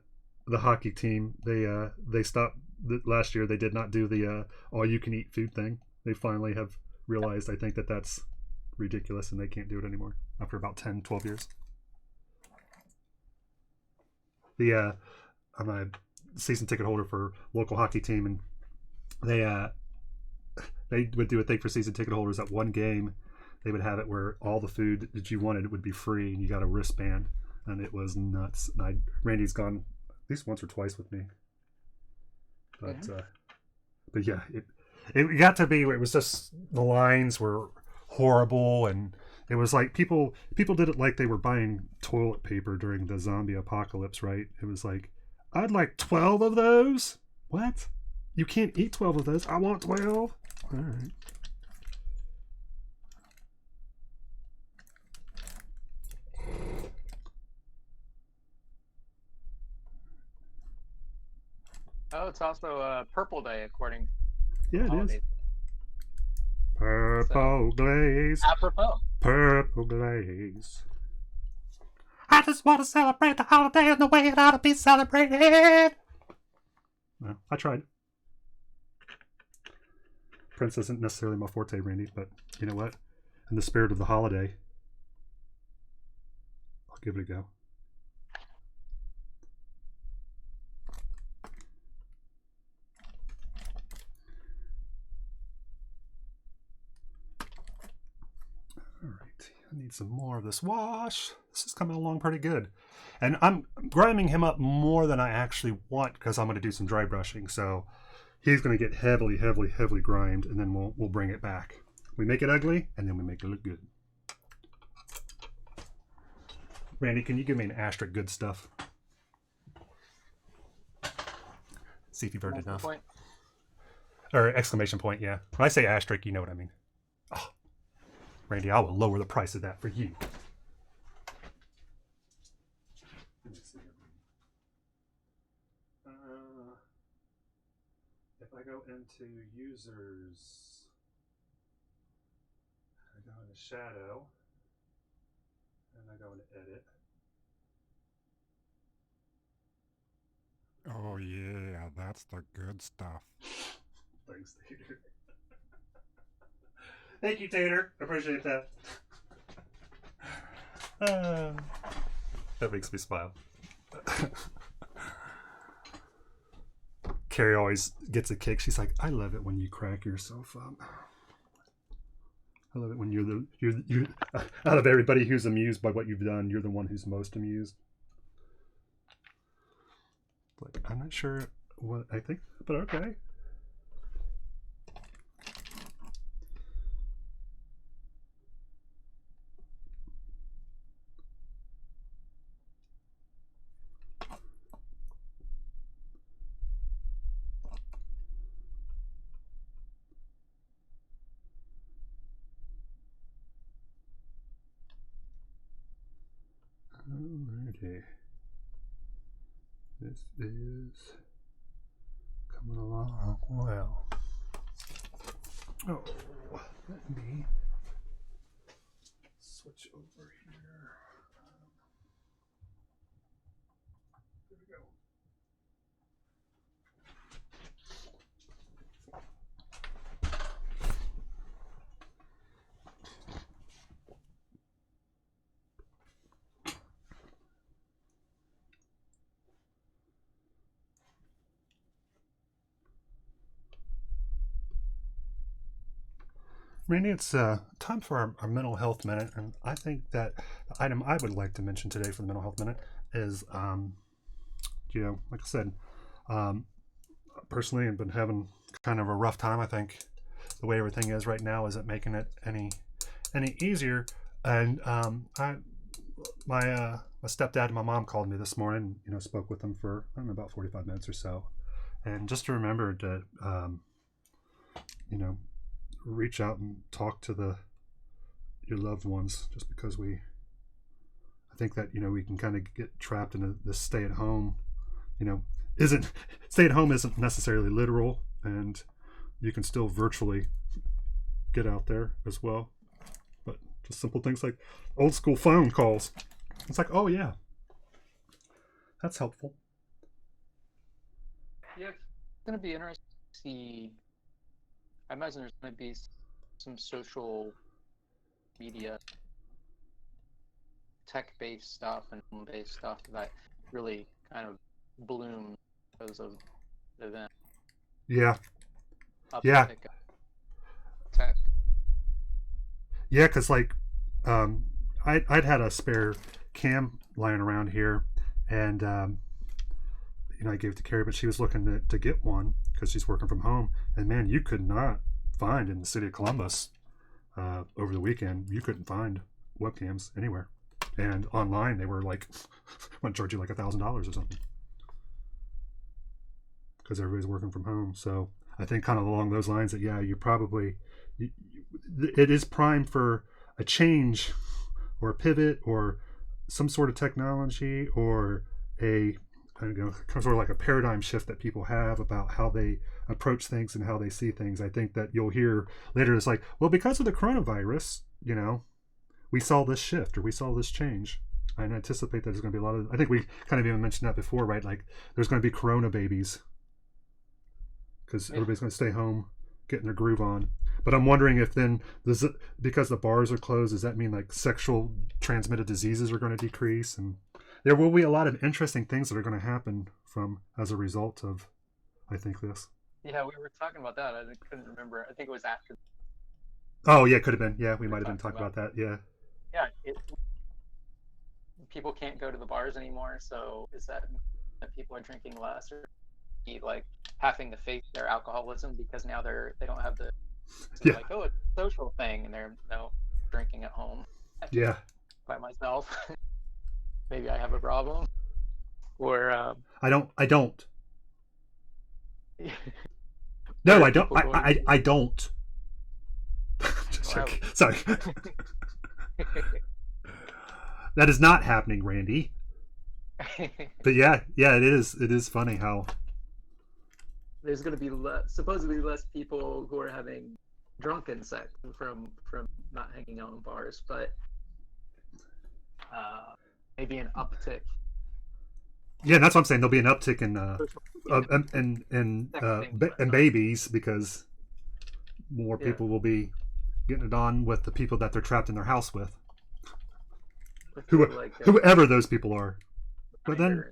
hockey team, they stopped last year. They did not do the all you can eat food thing. They finally have realized, I think, that that's ridiculous and they can't do it anymore after about 10, 12 years. I'm a season ticket holder for local hockey team, and they would do a thing for season ticket holders. At one game, they would have it where all the food that you wanted would be free, and you got a wristband, and it was nuts. And Randy's gone at least once or twice with me, but yeah, it got to be where it was just the lines were horrible, and it was like people did it like they were buying toilet paper during the zombie apocalypse, right? It was like, I'd like 12 of those. What? You can't eat 12 of those. I want 12. All right. Oh, it's also Purple Day according Yeah, to it is. holidays. Purple glaze. Apropos. Purple glaze. I just want to celebrate the holiday in the way it ought to be celebrated. Well, I tried. Prince isn't necessarily my forte, Randy, but you know what? In the spirit of the holiday, I'll give it a go. All right, I need some more of this wash. This is coming along pretty good. And I'm grinding him up more than I actually want because I'm going to do some dry brushing. So he's going to get heavily grimed, and then we'll bring it back. We make it ugly, and then we make it look good. Randy, can you give me an asterisk good stuff? See if you've heard enough. Point. Or exclamation point, yeah. When I say asterisk, you know what I mean. Oh, Randy, I will lower the price of that for you. If I go into users, I go into shadow, and I go into edit. Oh yeah, that's the good stuff. Thanks, Tater. Thank you, Tater. I appreciate that. That makes me smile. Carrie always gets a kick. She's like, I love it when you crack yourself up. I love it when you're out of everybody who's amused by what you've done, you're the one who's most amused. Like, I'm not sure what I think, but okay. Alrighty. This is coming along well. Oh, let me switch over here. There we go. Randy, it's time for our mental health minute, and I think that the item I would like to mention today for the mental health minute is, like I said, personally, I've been having kind of a rough time. I think the way everything is right now isn't making it any easier. And my stepdad and my mom called me this morning. Spoke with them for about 45 minutes or so, and just to remember that. you know, reach out and talk to your loved ones, just because I think that, you know, we can kind of get trapped in this stay at home, you know, stay at home isn't necessarily literal, and you can still virtually get out there as well. But just simple things like old school phone calls. It's like, oh yeah, that's helpful. Yeah, it's going to be interesting to see. I imagine there's going to be some social media, tech-based stuff and home-based stuff that really kind of bloom because of the event. Yeah. Yeah. Tech. Yeah, because like, I'd had a spare cam lying around here, and you know, I gave it to Carrie, but she was looking to get one because she's working from home, and man, you could not find in the city of Columbus over the weekend. You couldn't find webcams anywhere, and online they were like, want to charge you like $1,000 or something because everybody's working from home. So I think kind of along those lines that, yeah, you probably, it is primed for a change or a pivot or some sort of technology or a, I don't know, sort of like a paradigm shift that people have about how they approach things and how they see things. I think that you'll hear later, it's like, well, because of the coronavirus, you know, we saw this shift or we saw this change. I anticipate that there's going to be a lot of, I think we kind of even mentioned that before, right? Like there's going to be corona babies because everybody's going to stay home, getting their groove on. But I'm wondering if then, because the bars are closed, does that mean like sexual transmitted diseases are going to decrease? And there will be a lot of interesting things that are going to happen as a result of, I think, this. Yeah, we were talking about that. I couldn't remember. I think it was after. Oh, yeah, it could have been. Yeah, we might have been talking about that. Yeah. Yeah. People can't go to the bars anymore. So is that people are drinking less or like having to face their alcoholism because now they don't have the like, oh, it's a social thing, and they're drinking at home. Yeah. By myself. Maybe I have a problem. Or I don't. No, I don't. I don't. Sorry. That is not happening, Randy. But yeah, it is. It is funny how there's going to be supposedly less people who are having drunken sex from not hanging out in bars, but maybe an uptick. Yeah, that's what I'm saying. There'll be an uptick in babies because more people will be getting it on with the people that they're trapped in their house with. Whoever those people are. But then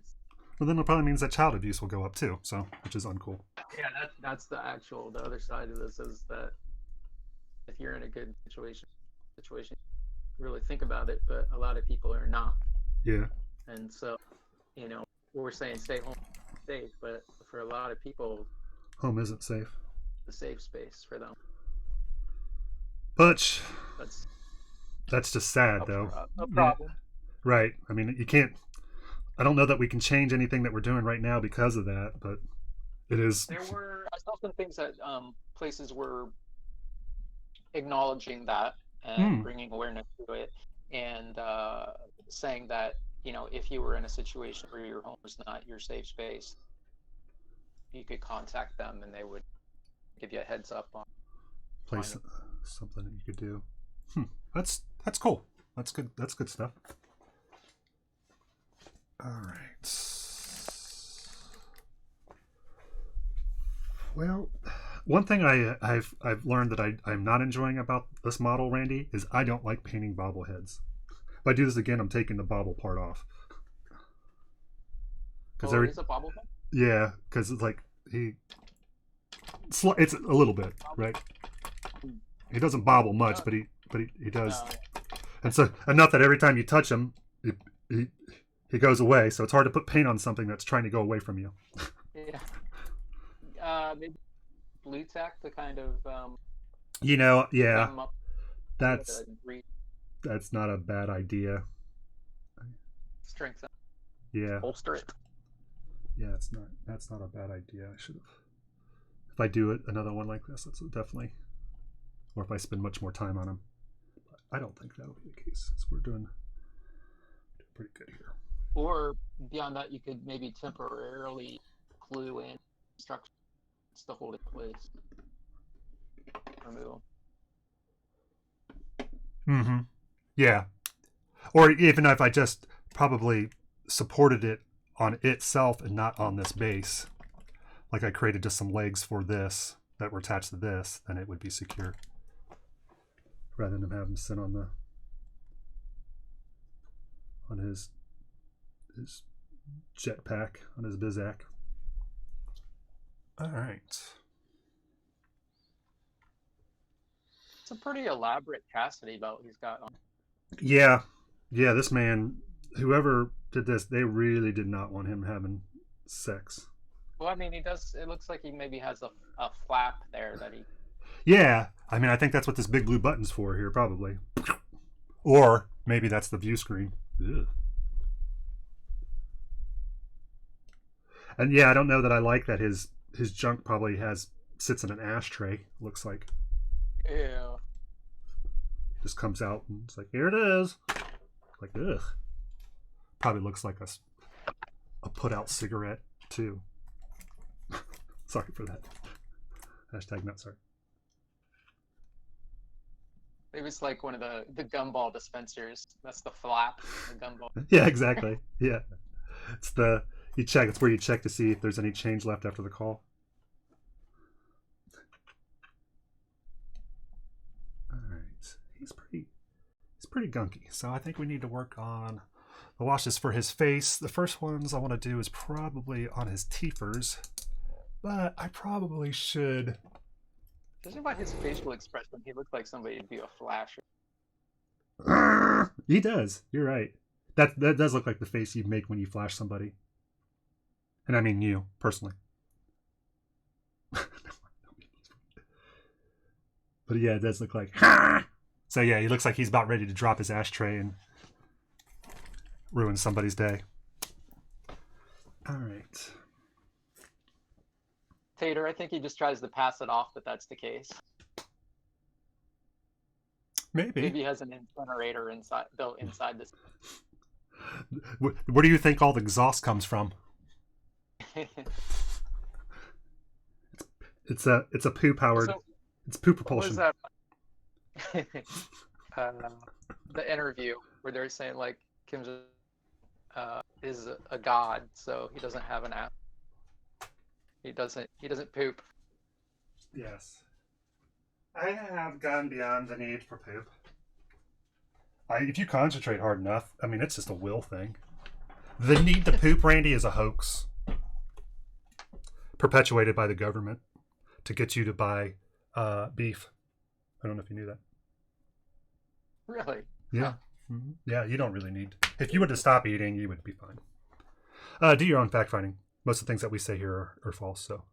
it probably means that child abuse will go up too, so which is uncool. Yeah, that's the other side of this is that if you're in a good situation, really think about it, but a lot of people are not. Yeah. And so, you know, we're saying stay home, safe, but for a lot of people, home isn't safe. The safe space for them. But that's just sad, though. No problem. Yeah. Right. I mean, you can't. I don't know that we can change anything that we're doing right now because of that, but it is. I saw some things that places were acknowledging that and bringing awareness to it, and saying that, you know, if you were in a situation where your home was not your safe space, you could contact them and they would give you a heads up on something that you could do. That's cool. That's good. That's good stuff. All right. Well, one thing I've learned that I'm not enjoying about this model, Randy, is I don't like painting bobbleheads. If I do this again, I'm taking the bobble part off. It is a bobblehead? Yeah, because it's like it's a little bit, right? He doesn't bobble much, but he does. And so enough that every time you touch him, he goes away. So it's hard to put paint on something that's trying to go away from you. Yeah. Maybe blue tack to kind of. That's not a bad idea. Strengthen. Yeah. Bolster it. Yeah, that's not a bad idea. I should if I do it another one like this, that's definitely, or if I spend much more time on them. But I don't think that'll be the case because we're doing pretty good here. Or beyond that, you could maybe temporarily glue in instructions to hold it in place. Remove them. Mm-hmm. Yeah. Or even if I just probably supported it on itself and not on this base, like I created just some legs for this that were attached to this, then it would be secure. Rather than have him sit on his jetpack, on his Bizak. All right. It's a pretty elaborate chastity belt he's got on. Yeah. Yeah, this man, whoever did this, they really did not want him having sex. Well, I mean, he does. It looks like he maybe has a flap there that he. Yeah, I mean, I think that's what this big blue button's for here, probably. Or maybe that's the view screen. Ugh. And yeah, I don't know that I like that his junk probably sits in an ashtray. Looks like. Yeah. Just comes out and it's like, here it is. Like, ugh. Probably looks like a put out cigarette too. Sorry for that. Hashtag not sorry. Maybe it's like one of the gumball dispensers. That's the flap, the gumball. Yeah, exactly. Yeah. It's it's where you check to see if there's any change left after the call. All right. He's pretty gunky. So I think we need to work on the washes for his face. The first ones I want to do is probably on his teethers. But I probably should. Judging by his facial expression, he looks like somebody would be a flasher. He does. You're right. That does look like the face you'd make when you flash somebody. And I mean you, personally. But yeah, it does look like. So yeah, he looks like he's about ready to drop his ashtray and ruin somebody's day. All right. Tater, I think he just tries to pass it off that that's the case. Maybe he has an incinerator built inside this. Where do you think all the exhaust comes from? It's a poo powered. It's poo propulsion. What was that? The interview where they're saying like Kim is a god, so he doesn't have an ass. He doesn't poop. Yes. I have gone beyond the need for poop. If you concentrate hard enough, I mean, it's just a will thing. The need to poop, Randy, is a hoax. Perpetuated by the government to get you to buy beef. I don't know if you knew that. Really? Yeah. Huh. Mm-hmm. Yeah, you don't really need. If you were to stop eating, you would be fine. Do your own fact finding. Most of the things that we say here are false, so.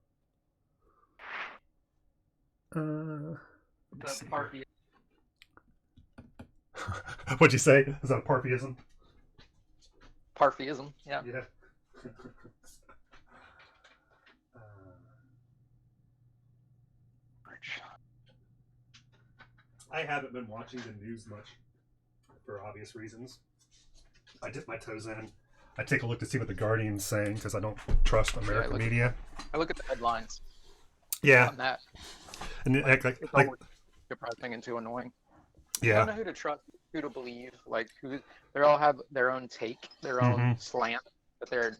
What'd you say? Is that a parphyism? Parphyism, yeah. Yeah. I haven't been watching the news much for obvious reasons. I dip my toes in. I take a look to see what the Guardian's saying because I don't trust American media. I look at the headlines. Yeah. On that. And it's like depressing and too annoying. Yeah. I don't know who to trust, who to believe. Like they all have their own take, their own slant, but they're,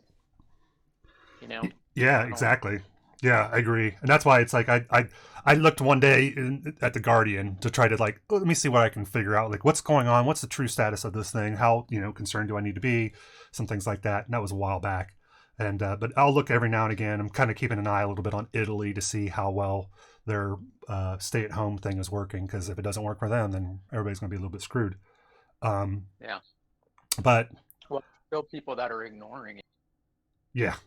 Yeah, exactly. Yeah, I agree, and that's why it's like I looked one day at the Guardian to try to let me see what I can figure out, like what's going on, what's the true status of this thing, how concerned do I need to be, some things like that. And that was a while back, and but I'll look every now and again. I'm kind of keeping an eye a little bit on Italy to see how well their stay-at-home thing is working, because if it doesn't work for them, then everybody's going to be a little bit screwed. Yeah. But still people that are ignoring it. Yeah.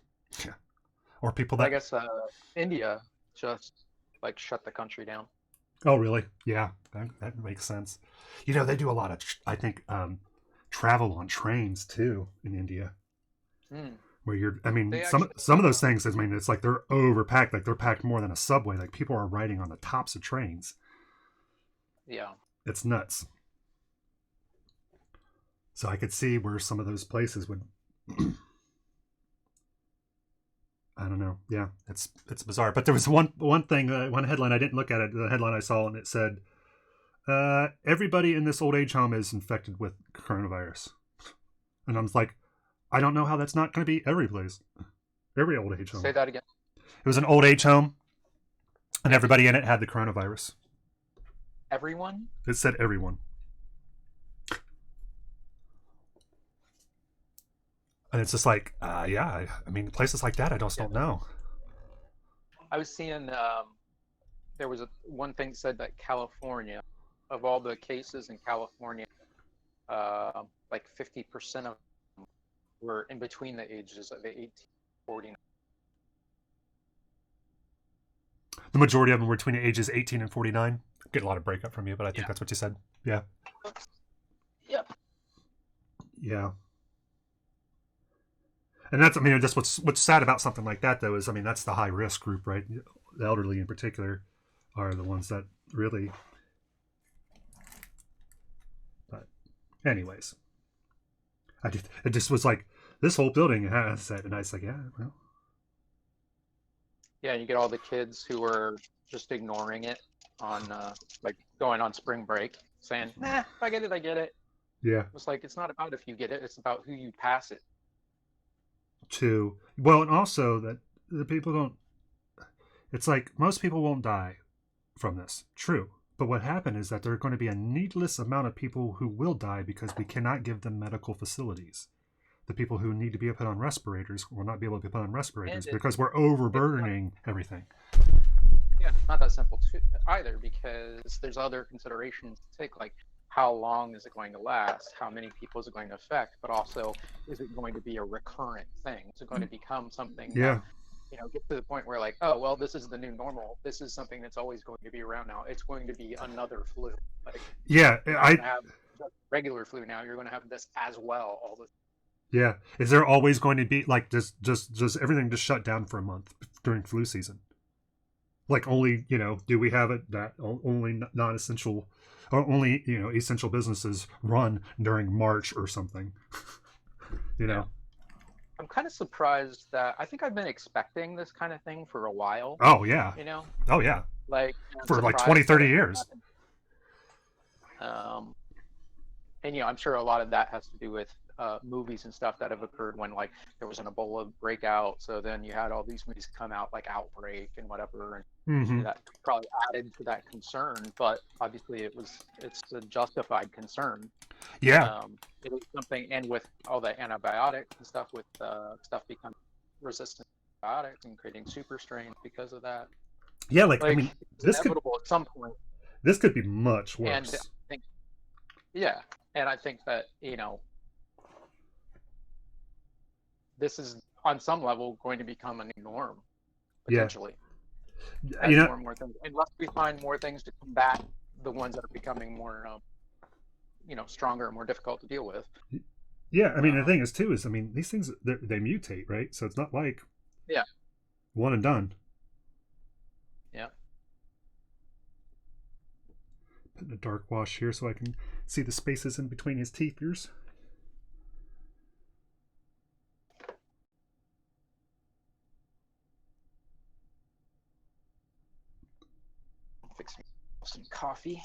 Yeah. Or people that I guess India just shut the country down. Oh, really? Yeah, that makes sense. They do a lot of, I think, travel on trains too in India. Where I mean, They some actually, of those things, I mean, it's like they're overpacked. Like they're packed more than a subway. Like people are riding on the tops of trains. yeah. It's nuts. So I could see where some of those places would. I don't know. Yeah, it's bizarre. But there was one thing, one headline I didn't look at it. The headline I saw and it said, "Everybody in this old age home is infected with coronavirus," and I was like, I don't know how that's not going to be every place, every old age home. Say that again. It was an old age home, and everybody in it had the coronavirus. Everyone? It said everyone. And it's just like, yeah, I mean, places like that, I just don't know. I was seeing there was one thing that said that California, of all the cases in California, like 50% of them were in between the ages of 18 and 49. The majority of them were between the ages 18 and 49. Get a lot of breakup from you, but I think that's what you said. Yeah. Yep. Yeah. And that's, I mean, that's what's sad about something like that, though, is, I mean, that's the high risk group, right? The elderly in particular are the ones that really. But, anyways, it just was like, this whole building has that, and I was like, yeah, well. Yeah, you get all the kids who were just ignoring it on, like, going on spring break, saying, "Nah, if I get it, I get it." Yeah. It's like, it's not about if you get it; it's about who you pass it. Well, and also that the people don't. It's like most people won't die from this. True. But what happened is that there are going to be a needless amount of people who will die because we cannot give them medical facilities. The people who need to be put on respirators will not be able to be put on respirators because we're overburdening everything. Yeah, it's not that simple either, because there's other considerations to take, like how long is it going to last, how many people is it going to affect, but also is it going to be a recurrent thing? Is it going to become something Yeah. that, get to the point where, like, oh, well, this is the new normal. This is something that's always going to be around now. It's going to be another flu. Like, yeah, you're not gonna have regular flu now. You're going to have this as well all the. Yeah. Is there always going to be like just everything just shut down for a month during flu season? Like only, do we have it that only non-essential or only, essential businesses run during March or something? Yeah. I'm kind of surprised that I think I've been expecting this kind of thing for a while. Oh, yeah. Oh, yeah. Like for like 20, 30 years. And I'm sure a lot of that has to do with movies and stuff that have occurred when, like, there was an Ebola breakout, so then you had all these movies come out like Outbreak and whatever, and that probably added to that concern. But obviously it's a justified concern. Yeah. It was something, and with all the antibiotics and stuff, with stuff becoming resistant to antibiotics and creating super strains because of that. Yeah, like I mean, this inevitable at some point. This could be much worse. And I think that this is on some level going to become a new norm potentially. Yeah. More and more things, unless we find more things to combat the ones that are becoming more, stronger and more difficult to deal with. Yeah, I mean, the thing is too is, I mean, these things they mutate, right? So it's not like one and done. Yeah. Putting a dark wash here so I can see the spaces in between his teeth ears. Fix some coffee.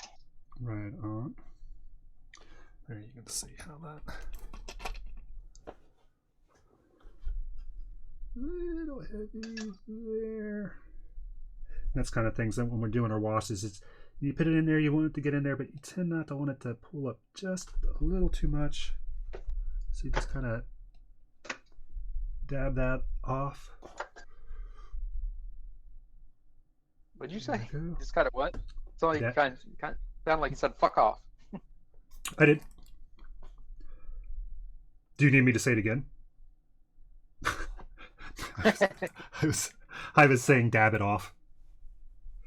Right on. There you can see how that little heavy there. That's kind of things that when we're doing our washes, it's you put it in there, you want it to get in there, but you tend not to want it to pull up just a little too much. So you just kind of dab that off. What'd you say? Just kind of what? It's only kind of sounded like you said "fuck off." I did. Do you need me to say it again? I was saying dab it off.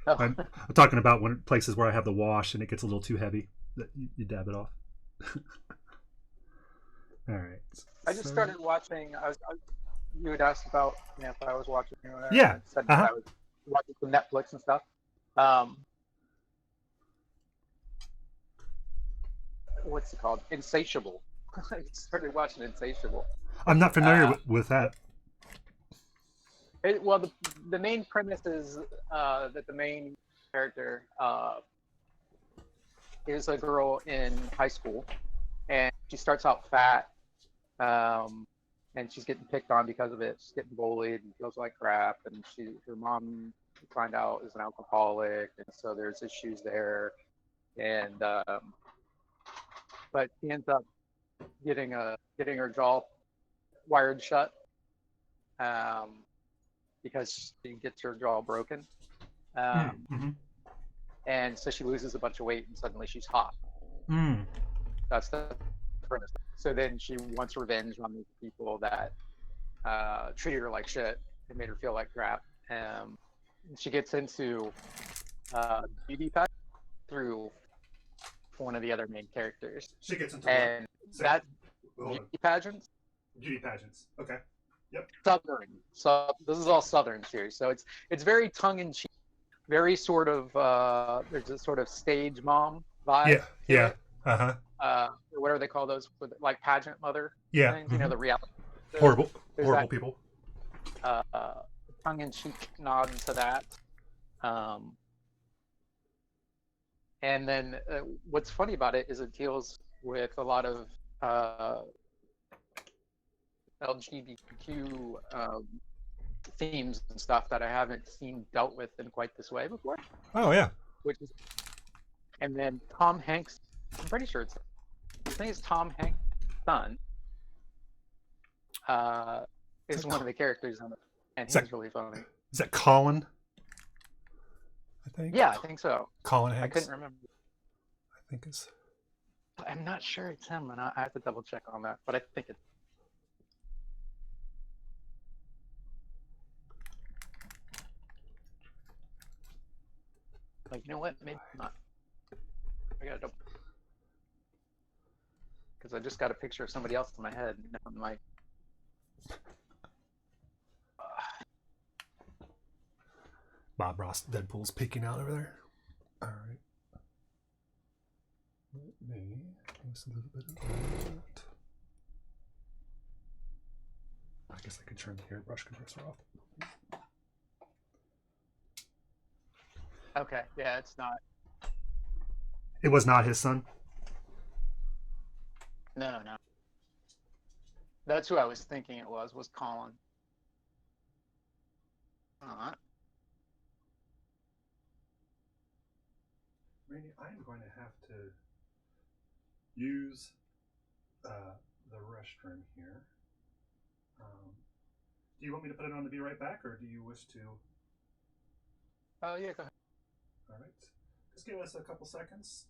Oh. I'm talking about places where I have the wash and it gets a little too heavy. That you dab it off. All right. I just started watching. you had asked about, if I was watching or whatever. Yeah. I said Uh-huh. that I was watching some Netflix and stuff. What's it called? Insatiable. I started watching Insatiable. I'm not familiar Uh, with that. Well, the main premise is that the main character is a girl in high school, and she starts out fat, and she's getting picked on because of it. She's getting bullied and feels like crap, and her mom, you find out, is an alcoholic, and so there's issues there. And but she ends up getting her jaw wired shut, because she gets her jaw broken. Mm-hmm. And so she loses a bunch of weight, and suddenly she's hot. Mm. That's the premise. So then she wants revenge on these people that treated her like shit and made her feel like crap. She gets into beauty pageant through one of the other main characters. She gets into And that beauty pageants. Beauty pageants. Okay. Yep. Southern. So this is all Southern series. So it's very tongue in cheek, very sort of there's a sort of stage mom vibe. Yeah. Yeah. Uh-huh. What do they call those? Like pageant mother Yeah. things, the reality. Horrible that, people. Tongue in cheek nod to that. And then what's funny about it is it deals with a lot of LGBTQ themes and stuff that I haven't seen dealt with in quite this way before. Oh yeah. And then Tom Hanks, I'm pretty sure I think it's Tom Hanks' son, is one of the characters on it, and he's really funny. Is that Colin? I think. Yeah, I think so. Colin Hanks. I couldn't remember. I think it's. I'm not sure it's him, and I have to double check on that, but I think it's. Like, you know what? Maybe not. I gotta double. Because I just got a picture of somebody else in my head. And I'm like. Bob Ross, Deadpool's peeking out over there. All right. Let me use a little bit of that. I guess I could turn the airbrush compressor off. Okay, yeah, it's not. It was not his son? No. That's who I was thinking it was Colin. Not. Randy, I'm going to have to use the restroom here. Do you want me to put it on to be right back, or do you wish to? Oh, yeah, go ahead. All right. Just give us a couple seconds.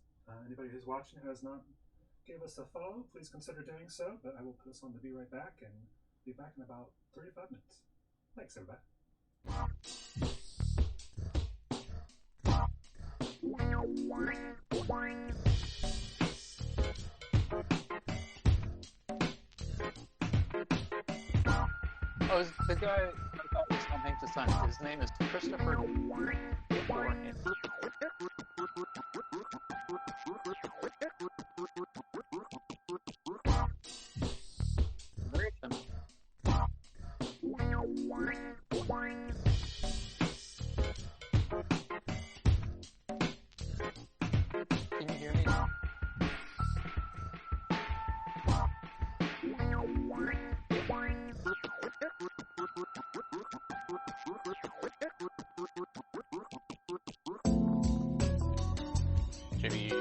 Anybody who's watching who has not gave us a follow, please consider doing so, but I will put us on to be right back and be back in about 35 minutes. Thanks, everybody. Oh, is the guy I thought was Tom Hanks' son. His name is Christopher Warren. Very similar. Can you hear me? Jimmy.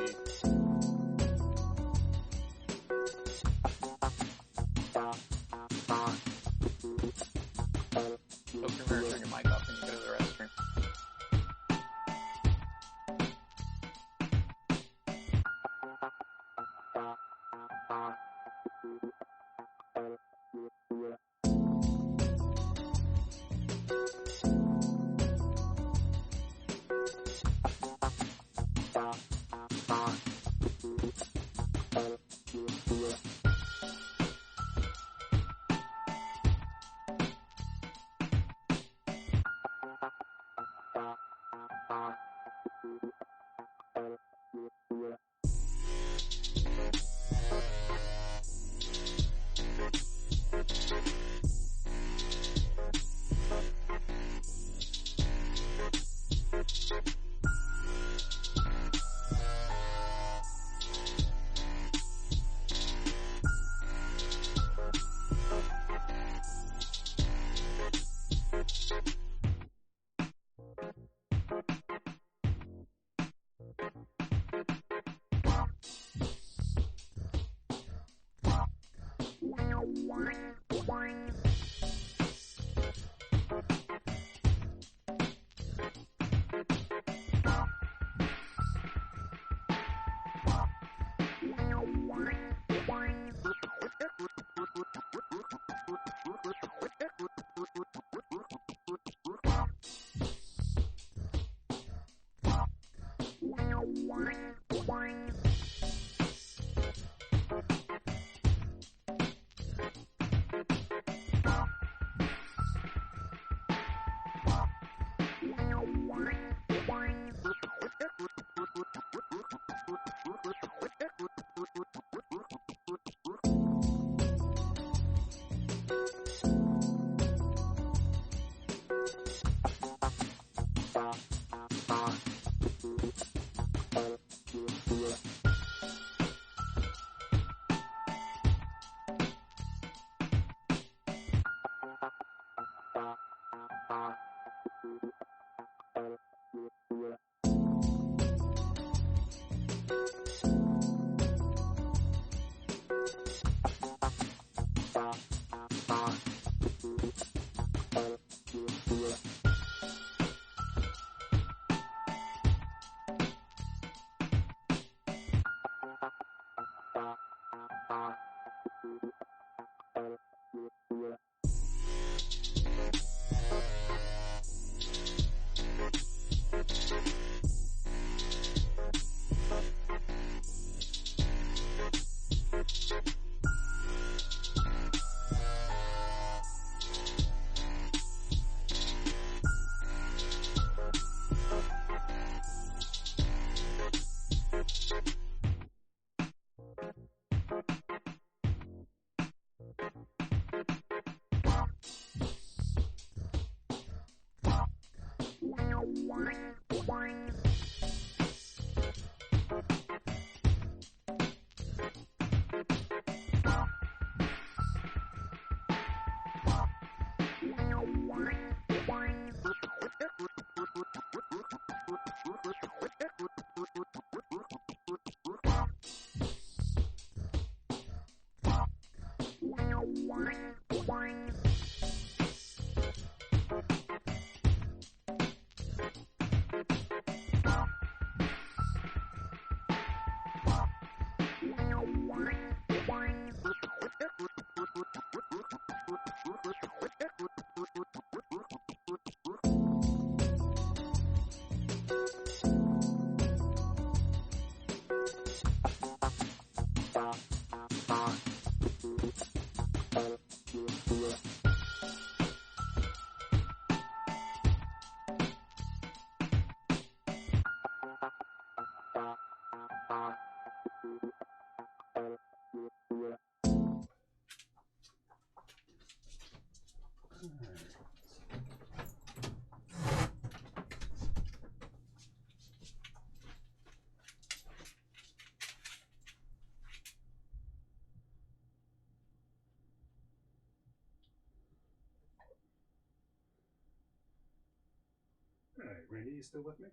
All right, Randy, you still with me?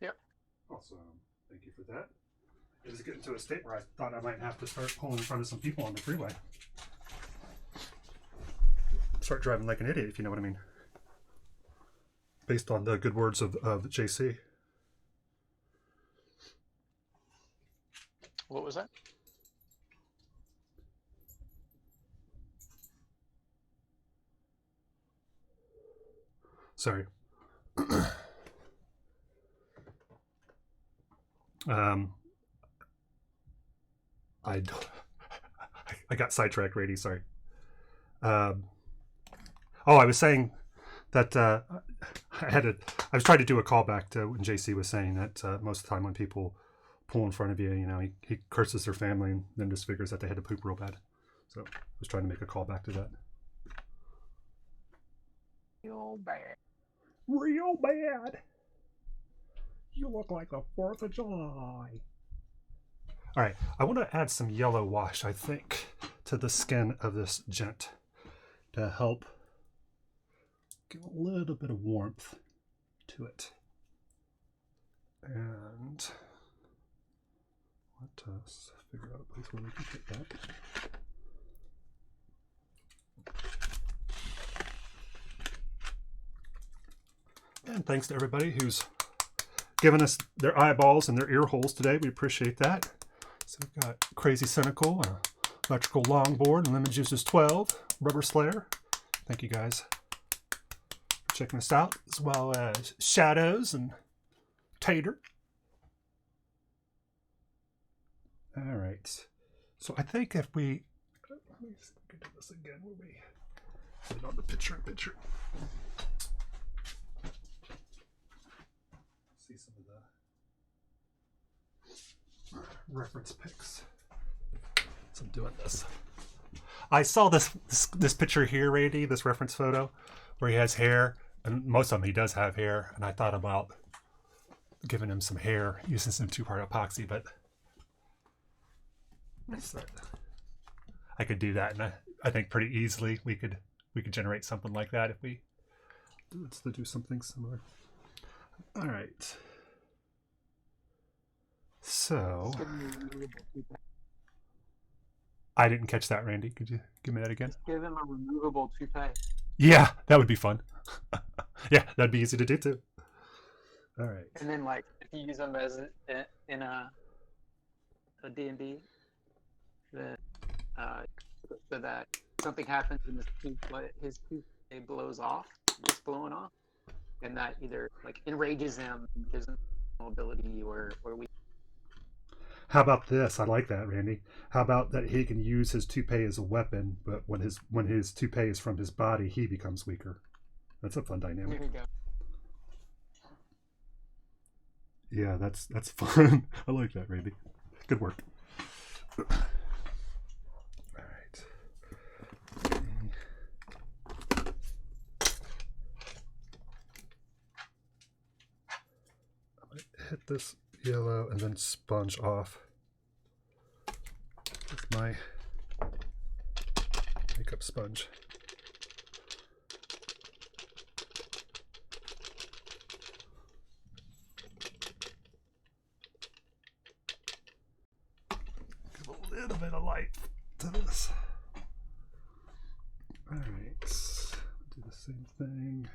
Yep. Awesome. Thank you for that. It was getting to a state where I thought I might have to start pulling in front of some people on the freeway. Start driving like an idiot, if you know what I mean. Based on the good words of JC. What was that? Sorry. I got sidetracked, Rady. Sorry. I was saying that I was trying to do a callback to when JC was saying that most of the time when people pull in front of you, you know, he curses their family and then just figures that they had to poop real bad. So I was trying to make a callback to that. Real bad. Real bad. You look like the 4th of July. All right, I want to add some yellow wash, I think, to the skin of this gent to help give a little bit of warmth to it. And let us figure out a place where we can put that. And thanks to everybody who's given us their eyeballs and their ear holes today. We appreciate that. So we've got Crazy Cynical, Electrical Longboard, and Lemon Juices 12, Rubber Slayer. Thank you guys for checking us out, as well as Shadows and Tater. All right. So I think if we, let me see if we can do this again. Where we put it on the picture. See some of the reference pics. So I'm doing this. I saw this picture here, Randy, this reference photo, where he has hair, and most of them he does have hair, and I thought about giving him some hair using some 2-part epoxy, but I could do that, and I think pretty easily we could we could generate something like that if we let's do something similar. All right. So Just give him a removable toupee. I didn't catch that, Randy. Could you give me that again? Just give him a removable toupee. Yeah, that would be fun. Yeah, that'd be easy to do too. All right. And then, like, if you use them as in a D&D, then so that something happens and his toupee blows off, it's blowing off, and that either like enrages him, gives him ability, or we. How about this? I like that, Randy. How about that he can use his toupee as a weapon, but when his toupee is from his body, he becomes weaker. That's a fun dynamic. Here we go. Yeah, that's fun. I like that, Randy. Good work. All right. I'm gonna hit this yellow and then sponge off with my makeup sponge. Give a little bit of light to this. All right, do the same thing,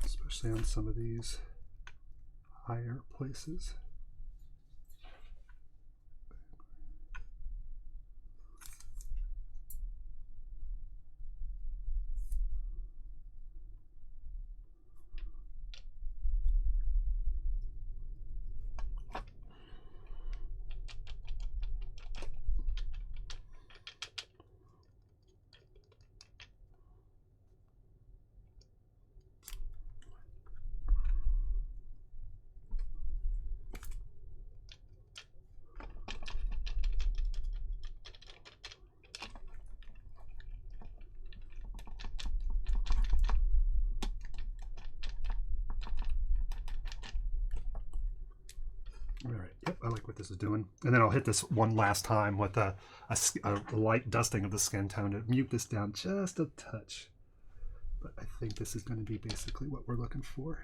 especially on some of these higher places. All right. Yep, I like what this is doing. And then I'll hit this one last time with a light dusting of the skin tone to mute this down just a touch. But I think this is going to be basically what we're looking for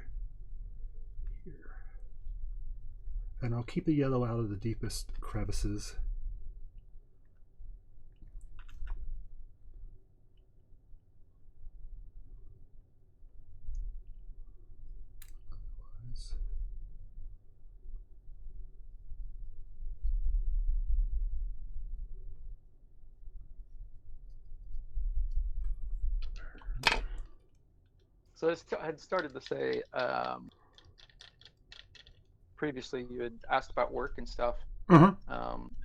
here. And I'll keep the yellow out of the deepest crevices. Otherwise, So I had started to say previously you had asked about work and stuff, and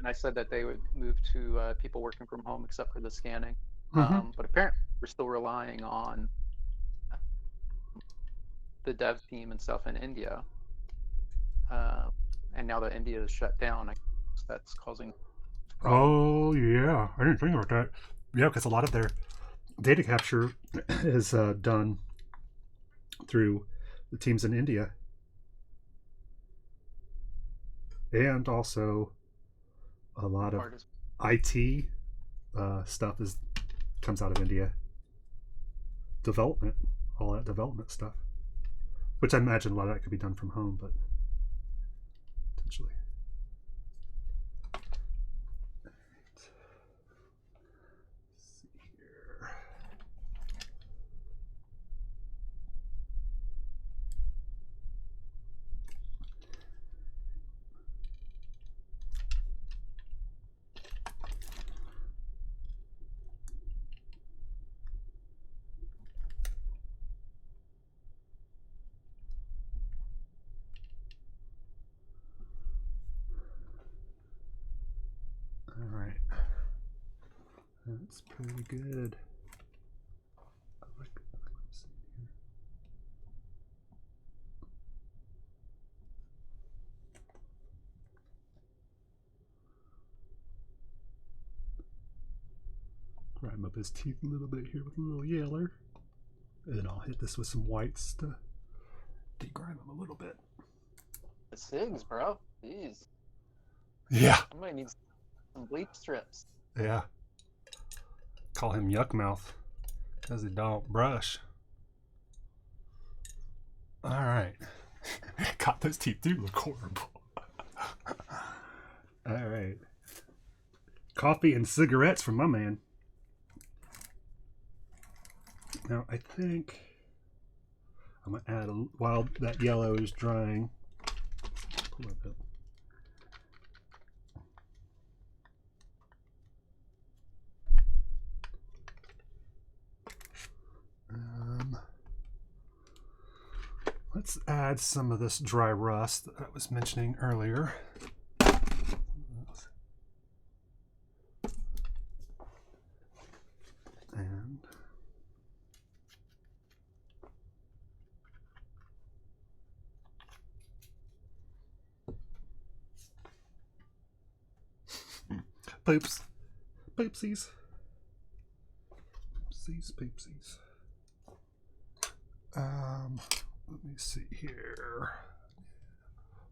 I said that they would move to people working from home except for the scanning. But apparently we're still relying on the dev team and stuff in India. And now that India is shut down, I guess that's causing oh, yeah. I didn't think about that. Yeah, because a lot of their data capture is done through the teams in India. And also a lot of IT stuff comes out of India. Development, all that development stuff. Which I imagine a lot of that could be done from home, but potentially. Let's see here. All right, that's pretty good. I like what I'm seeing here. Grime up his teeth a little bit here with a little yeller. And then I'll hit this with some whites to degrime him a little bit. the SIGs, bro. Jeez. Yeah. I might need some bleep strips. Yeah. Call him Yuck Mouth because he don't brush. All right. God, those teeth do look horrible. All right. Coffee and cigarettes from my man. Now, I think I'm going to add, while that yellow is drying, pull it up. Let's add some of this dry rust that I was mentioning earlier. And poops. Poopsies. Poopsies, poopsies. Let me see here.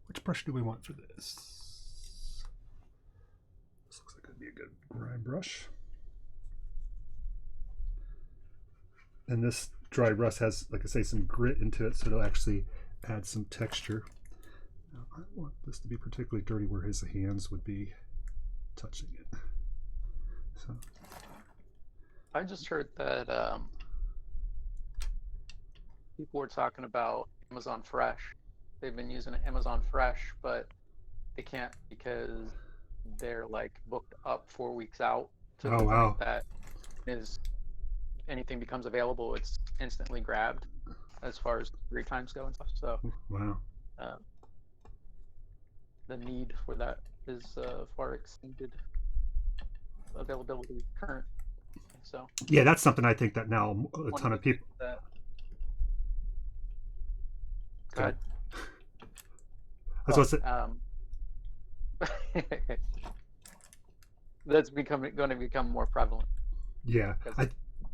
Which brush do we want for this? This looks like it'd be a good dry brush. And this dry rust has, like I say, some grit into it, so it'll actually add some texture. Now, I want this to be particularly dirty where his hands would be touching it. So I just heard that people were talking about Amazon Fresh. They've been using Amazon Fresh, but they can't because they're like booked up 4 weeks out. To oh wow! That is, anything becomes available, it's instantly grabbed as far as read times go and stuff. So wow. The need for that is far exceeded availability current. So yeah, that's something I think that now a ton of people. Go ahead. That's what's it. That's going to become more prevalent. Yeah,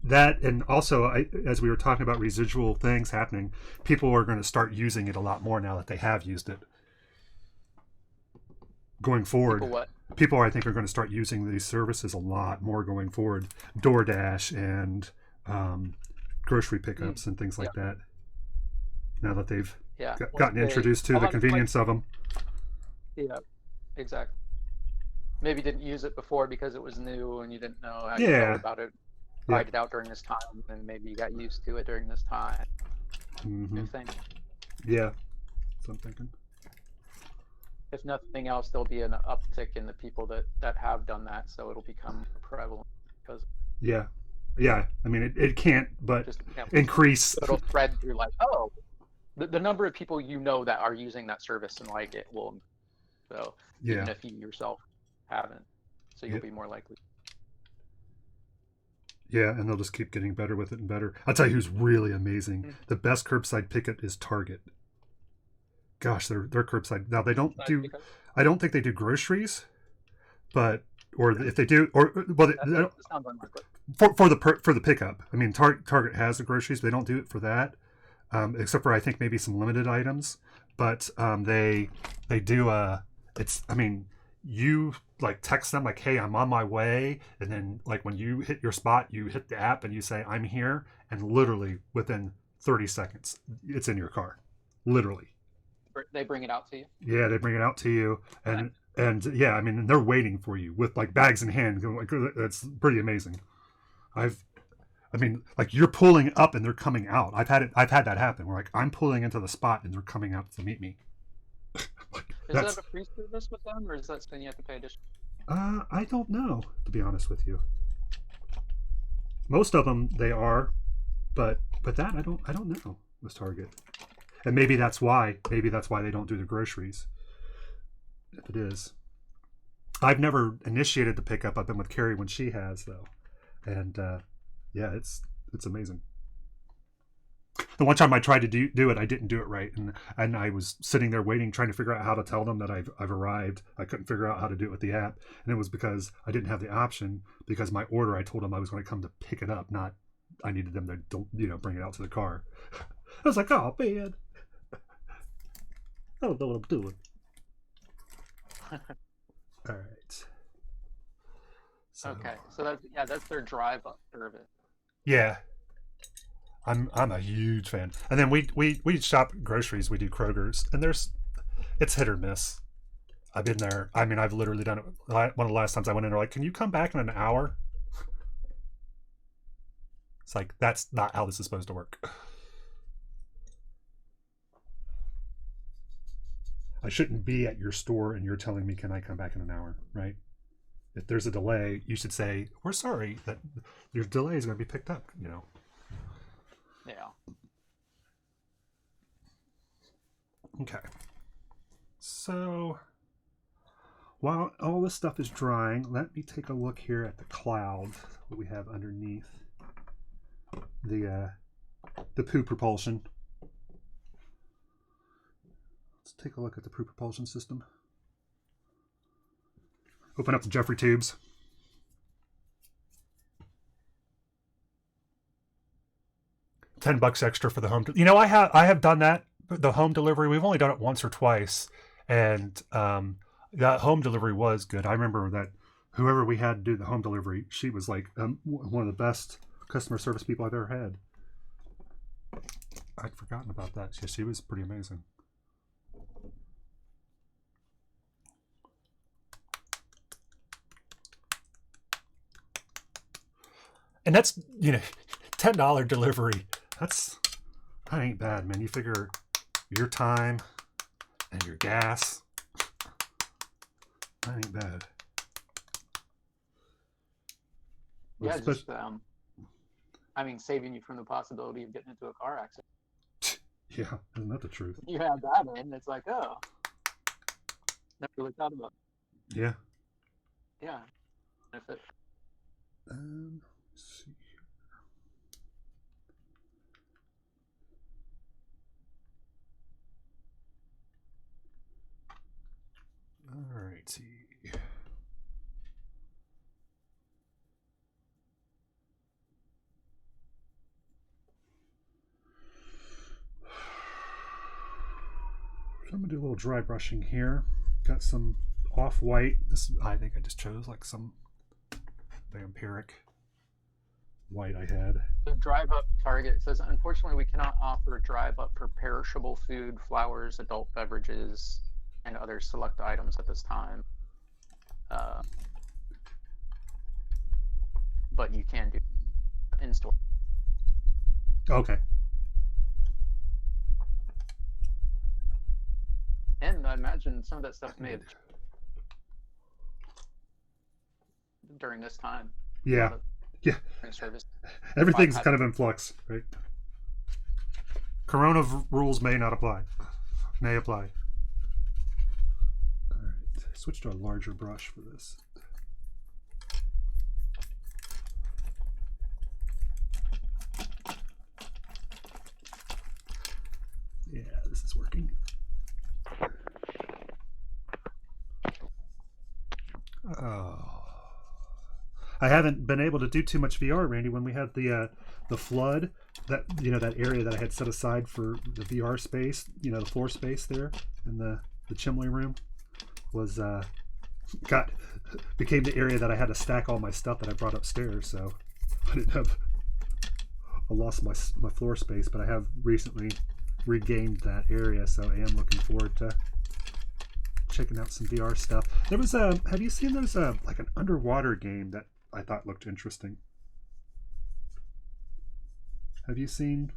that, and also as we were talking about residual things happening, people are going to start using it a lot more now that they have used it. Going forward, people I think are going to start using these services a lot more going forward. DoorDash and grocery pickups and things like that. Now that they've gotten introduced to the convenience of them. Yeah, exactly. Maybe didn't use it before because it was new and you didn't know how you felt about it. Tried it out during this time, and maybe you got used to it during this time. New thing. Yeah, that's what I'm thinking. If nothing else, there'll be an uptick in the people that have done that, so it'll become prevalent. Because yeah. I mean, it can't but just, increase. It'll spread through like, oh, the number of people that are using that service and like it will. So even if you yourself haven't, so you'll be more likely. Yeah, and they'll just keep getting better with it and better. I'll tell you who's really amazing. The best curbside pickup is Target. Gosh, they're curbside. Now they don't do. I don't think they do groceries, but if they do, for the pickup. I mean, Target has the groceries. But they don't do it for that, except for I think maybe some limited items. But they do. It's. I mean, you like text them like, hey, I'm on my way, and then like when you hit your spot, you hit the app and you say I'm here, and literally within 30 seconds, it's in your car, literally. They bring it out to you. Yeah, they bring it out to you, and yeah, I mean, they're waiting for you with like bags in hand. Like, that's pretty amazing. I mean, like you're pulling up and they're coming out. I've had that happen where like I'm pulling into the spot and they're coming out to meet me. Is that a free service with them, or is that something you have to pay additional? I don't know, to be honest with you. Most of them they are, but that I don't know with Target. And maybe that's why they don't do the groceries. If it is. I've never initiated the pickup. I've been with Carrie when she has though. And yeah, it's amazing. The one time I tried to do it, I didn't do it right, and I was sitting there waiting, trying to figure out how to tell them that I've arrived. I couldn't figure out how to do it with the app, and it was because I didn't have the option. Because my order, I told them I was going to come to pick it up, not I needed them to bring it out to the car. I was like, oh man, I don't know what I'm doing. All right. So, Okay, so that's their drive up service. yeah, I'm a huge fan. And then we shop groceries. We do Kroger's, and it's hit or miss. I've been there. I mean, I've literally done it. One of the last times I went in, they're like, "Can you come back in an hour?" It's like, that's not how this is supposed to work. I shouldn't be at your store and you're telling me, "Can I come back in an hour?" Right? If there's a delay, you should say, "We're sorry that your delay is going to be picked up." Yeah. Okay. So while all this stuff is drying, let me take a look here at the cloud that we have underneath the poo propulsion. Let's take a look at the poo propulsion system. Open up the Jeffrey tubes. $10 extra for the home. I have done that. The home delivery. We've only done it once or twice, and that home delivery was good. I remember that whoever we had do the home delivery, she was like one of the best customer service people I've ever had. I'd forgotten about that. Yeah, she was pretty amazing. And that's, $10 delivery. That ain't bad, man. You figure your time and your gas. That ain't bad. Yeah, just saving you from the possibility of getting into a car accident. Yeah, isn't that the truth? You have that in, it's like, oh, never really thought about it. Yeah. Yeah. Benefit. Let's see. Alrighty. So I'm gonna do a little dry brushing here. Got some off-white. I think I just chose like some vampiric white I had. The drive up Target says, unfortunately, we cannot offer a drive up for perishable food, flowers, adult beverages, and other select items at this time. But you can do in store. Okay. And I imagine some of that stuff may have during this time. Yeah. Yeah. Service. Everything's kind of in flux, right? Corona rules may apply. All right. Switch to a larger brush for this. Yeah, this is working. Oh. I haven't been able to do too much VR, Randy. When we had the flood, that that area that I had set aside for the VR space, the floor space there in the chimney room, was became the area that I had to stack all my stuff that I brought upstairs. So I lost my floor space, but I have recently regained that area. So I am looking forward to checking out some VR stuff. There was have you seen there's like an underwater game that I thought looked interesting? Have you seen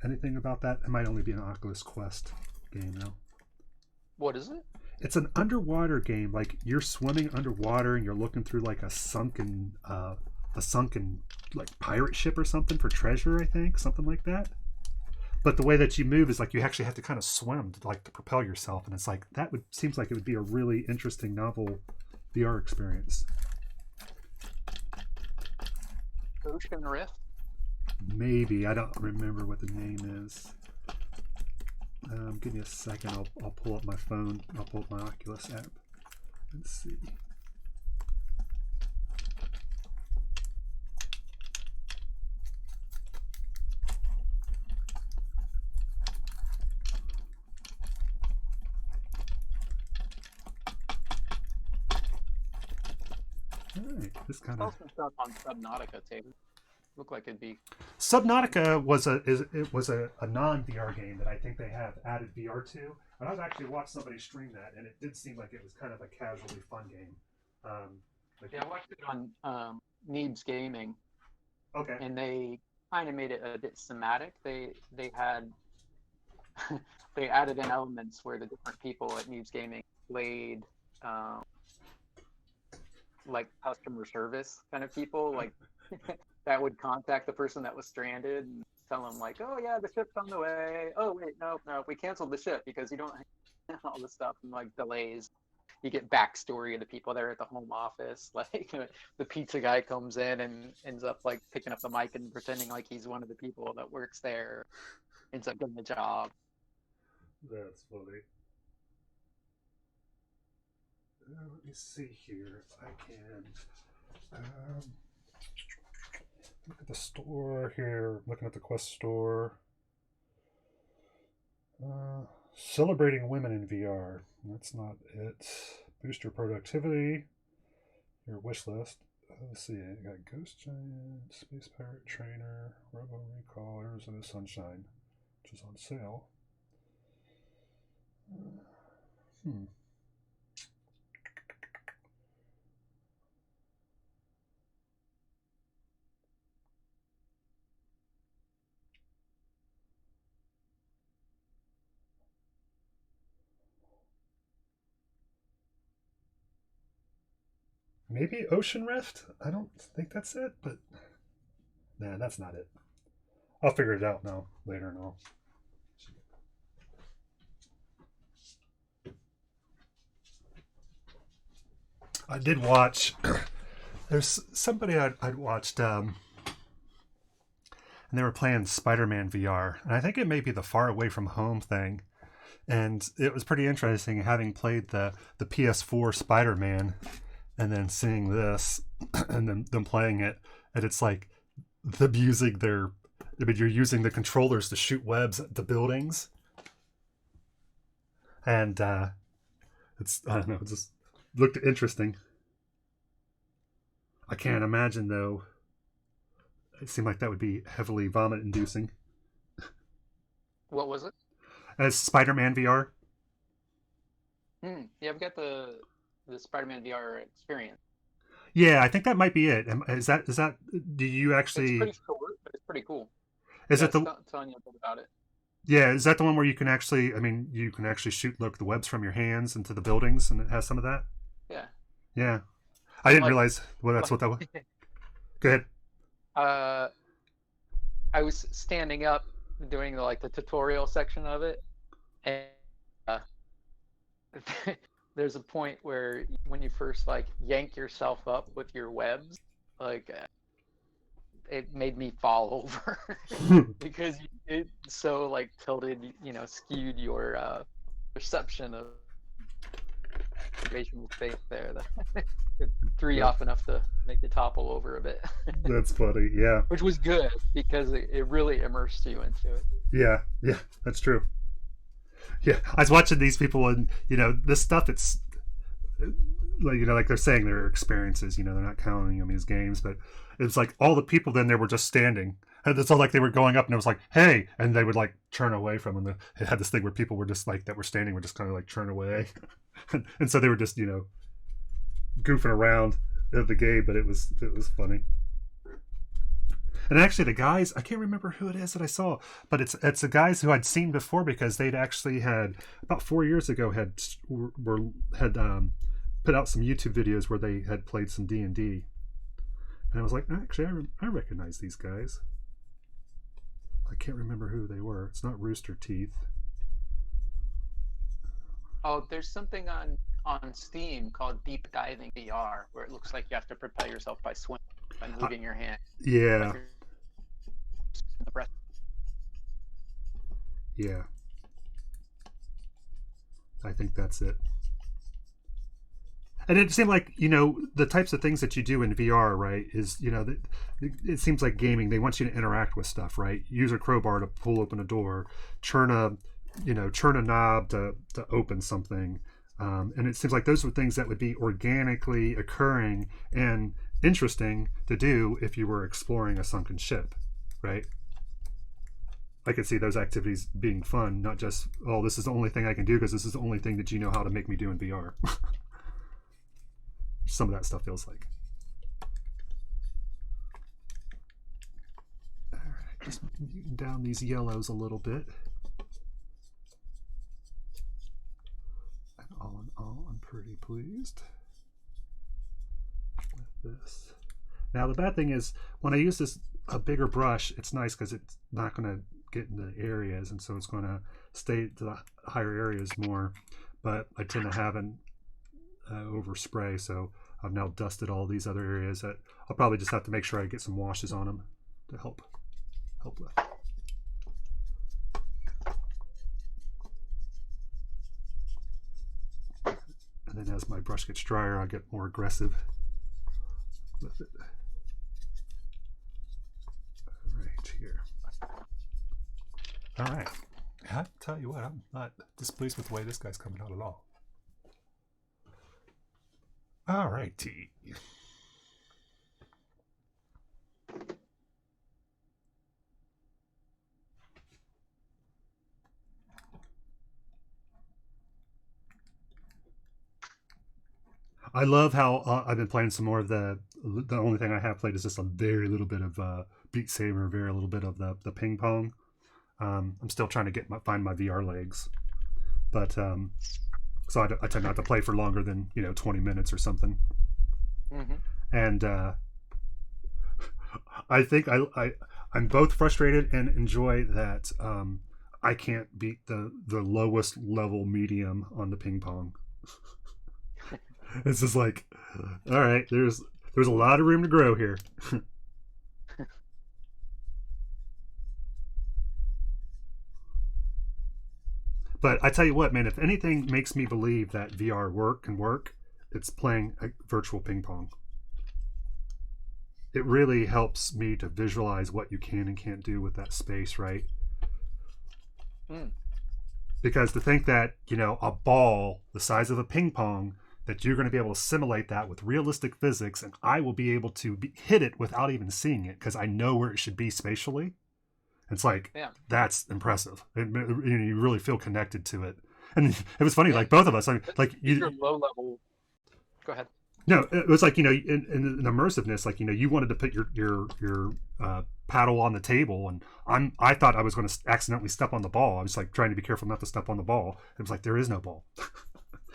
anything about that? It might only be an Oculus Quest game though. What is it? It's an underwater game. Like you're swimming underwater and you're looking through like a sunken like pirate ship or something for treasure, I think, something like that. But the way that you move is like you actually have to kind of swim to propel yourself, and it's like seems like it would be a really interesting, novel VR experience. Ocean Rift? Maybe. I don't remember what the name is. Give me a second. I'll pull up my phone. I'll pull up my Oculus app. Let's see. All right, this kind I of saw some stuff on Subnautica too. Looked like it'd be. Subnautica was a non VR game that I think they have added VR to, and I've actually watched somebody stream that, and it did seem like it was kind of a casually fun game. Yeah, I watched it on Neebs Gaming, Okay. and they kind of made it a bit thematic. They had they added in elements where the different people at Neebs Gaming played like customer service kind of people, like that would contact the person that was stranded and tell them like, oh yeah, the ship's on the way. Oh wait, no, we canceled the ship because you don't have all this stuff and like delays. You get backstory of the people there at the home office. Like the pizza guy comes in and ends up like picking up the mic and pretending like he's one of the people that works there. Ends up getting the job. That's funny. Let me see here if I can look at the store here. Looking at the Quest store. Celebrating women in VR. That's not it. Boost your productivity. Your wish list. Let's see. I got Ghost Giant, Space Pirate Trainer, Robo Recall, Arizona Sunshine, which is on sale. Maybe Ocean Rift? I don't think that's it, but nah, that's not it. I'll figure it out now later and all. I did watch. There's somebody I'd watched, and they were playing Spider-Man VR, and I think it may be the Far Away From Home thing. And it was pretty interesting having played the PS4 Spider-Man, and then seeing this, and then them playing it, and it's like them using their. I mean, you're using the controllers to shoot webs at the buildings, and it's I don't know, it just looked interesting. I can't imagine though. It seemed like that would be heavily vomit-inducing. What was it? As Spider-Man VR. Yeah, I've got the Spider-Man VR experience. Yeah, I think that might be it. Is that? Do you actually? It's pretty short, but it's pretty cool. Is it the? Telling you a bit about it. Yeah, is that the one where you can actually? I mean, you can actually shoot like the webs from your hands into the buildings, and it has some of that. Yeah. Yeah, I didn't realize that's what that was. Go ahead. I was standing up doing the tutorial section of it, and there's a point where when you first yank yourself up with your webs, it made me fall over because it so tilted, skewed your perception of situational space there that it threw you off enough to make you topple over a bit. That's funny, yeah. Which was good because it really immersed you into it. Yeah, that's true. Yeah, I was watching these people, and this stuff. It's like they're saying their experiences. They're not counting them as games, but it's like all the people then there were just standing, and it's all like they were going up, and it was like, "Hey," and they would turn away from them. It had this thing where people were just that were standing were just kind of turn away, and so they were just goofing around of the game, but it was funny. And actually, the guys, I can't remember who it is that I saw, but it's the guys who I'd seen before because they'd actually had about 4 years ago had put out some YouTube videos where they had played some D&D, and I was like, actually, I recognize these guys. I can't remember who they were. It's not Rooster Teeth. Oh, there's something on Steam called Deep Diving VR where it looks like you have to propel yourself by swimming and moving your hand. Yeah. Yeah. I think that's it. And it seemed like, the types of things that you do in VR, right, is, it seems like gaming, they want you to interact with stuff, right? Use a crowbar to pull open a door, turn a knob to open something. And it seems like those were things that would be organically occurring and interesting to do if you were exploring a sunken ship, right? I could see those activities being fun, not just, oh, this is the only thing I can do because this is the only thing that you know how to make me do in VR. Some of that stuff feels like. All right, just muting down these yellows a little bit. And all in all, I'm pretty pleased with this. Now the bad thing is when I use a bigger brush, it's nice because it's not going to get into areas, and so it's going to stay to the higher areas more, but I tend to have an overspray, so I've now dusted all these other areas that I'll probably just have to make sure I get some washes on them to help with. And then as my brush gets drier, I'll get more aggressive with it. Right here. All right. I tell you what, I'm not displeased with the way this guy's coming out at all. All righty. I love how I've been playing some more of the only thing I have played is just a very little bit of Beat Saber, very little bit of the ping pong. I'm still trying to find my VR legs, but so I tend not to play for longer than 20 minutes or something. Mm-hmm. And I think I'm both frustrated and enjoy that I can't beat the lowest level medium on the ping pong. It's just like, all right, there's a lot of room to grow here. But I tell you what, man, if anything makes me believe that VR can work, it's playing a virtual ping pong. It really helps me to visualize what you can and can't do with that space, right? Because to think that, a ball the size of a ping pong, that you're going to be able to simulate that with realistic physics, and I will be able to hit it without even seeing it because I know where it should be spatially. It's like, that's impressive. You really feel connected to it. And it was funny, like both of us, you're low level. Go ahead. No, it was like, in immersiveness, like, you wanted to put your paddle on the table, and I thought I was going to accidentally step on the ball. I was like trying to be careful not to step on the ball. It was like, there is no ball.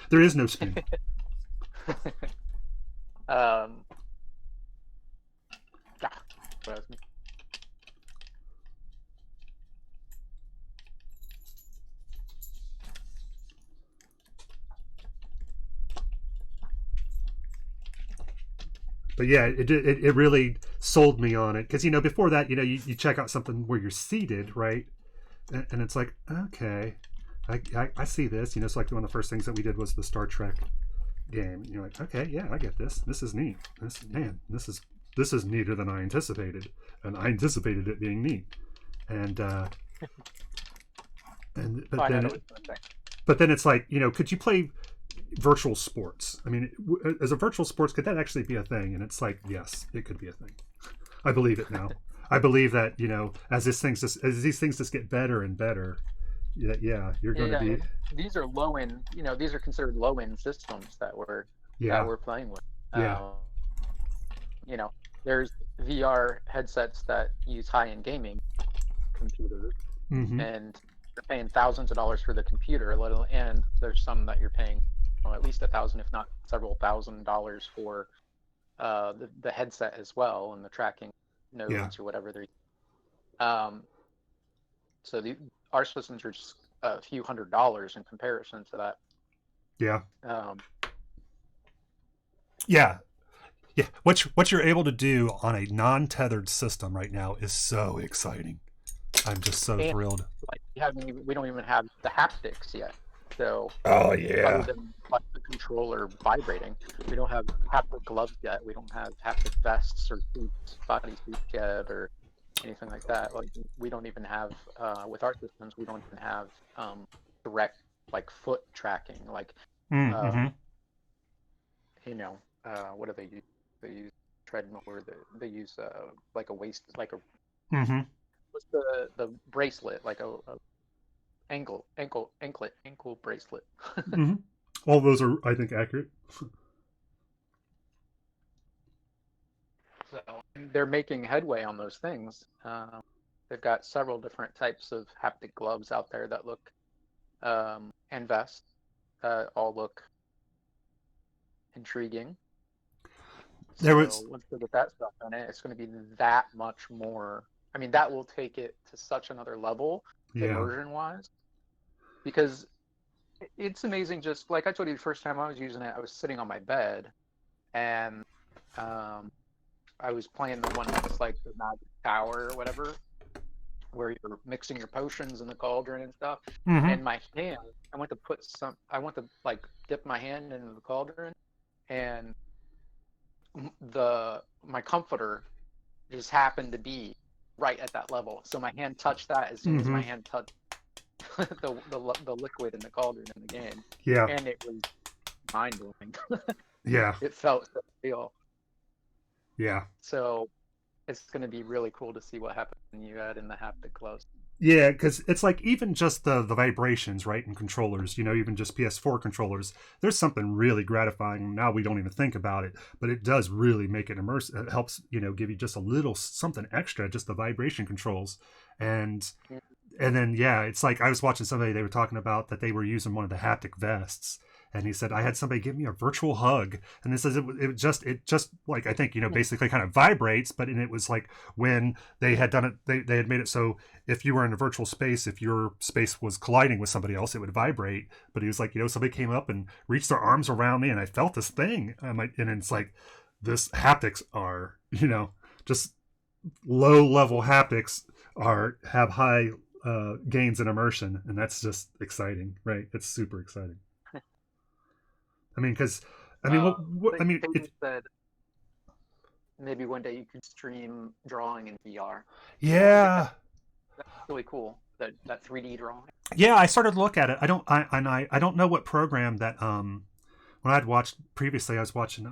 There is no spin. But yeah, it really sold me on it because before that you check out something where you're seated, right, and it's like, okay, I see this. It's like one of the first things that we did was the Star Trek game. And you're like, okay, yeah, I get this. This is neat. This is neater than I anticipated, and I anticipated it being neat. But then it's like, could you play virtual sports? I mean, as a virtual sports, could that actually be a thing? And it's like, yes, it could be a thing. I believe it now. I believe that as these things just get better and better, you're going to be. These are low end. These are considered low end systems that we're playing with. There's VR headsets that use high end gaming computers, and you're paying thousands of dollars for the computer, and there's some that you're paying at least $1,000, if not several $1,000s for the headset as well, and the tracking nodes or whatever they're so our systems are just a few $100s in comparison to that. What you're able to do on a non-tethered system right now is so exciting. I'm just so thrilled. We don't even have the haptics yet. So other than the controller vibrating, we don't have haptic gloves yet. We don't have haptic vests or body suits yet, or anything like that. Like, we don't even have with our systems, we don't even have direct foot tracking. What do they use? They use treadmill where they use like a waist, like a Mm-hmm. what's the bracelet, like a ankle bracelet. Mm-hmm. All those are, I think, accurate. So they're making headway on those things. They've got several different types of haptic gloves out there that look and vests all look intriguing. Once they get that stuff in it, it's going to be that much more. I mean, that will take it to such another level, immersion-wise, because it's amazing. Just like I told you the first time I was using it, I was sitting on my bed, and I was playing the one that's like the Magic Tower or whatever, where you're mixing your potions in the cauldron and stuff. Mm-hmm. And my hand, I went to like dip my hand into the cauldron, and my comforter just happened to be right at that level. So my hand touched that as soon as my hand touched the liquid in the cauldron in the game. Yeah. And it was mind blowing. Yeah. It felt so real. Yeah. So it's going to be really cool to see what happens when you add in the haptic gloves. Yeah, because it's like even just the vibrations, right, in controllers, even just PS4 controllers, there's something really gratifying. Now we don't even think about it, but it does really make it immersive. It helps, give you just a little something extra, just the vibration controls. And then, it's like I was watching somebody, they were talking about that they were using one of the haptic vests. And he said, I had somebody give me a virtual hug. And this is, it just like, I think, basically kind of vibrates, but it was like when they had done it, they had made it so if you were in a virtual space, if your space was colliding with somebody else, it would vibrate. But he was like, somebody came up and reached their arms around me and I felt this thing. And it's like, this haptics are, just low level haptics have high gains in immersion. And that's just exciting, right? It's super exciting. I mean, because They said maybe one day you could stream drawing in VR. Yeah, that's really cool. That 3D drawing. Yeah, I started to look at it. I don't know what program that when I'd watched previously, I was watching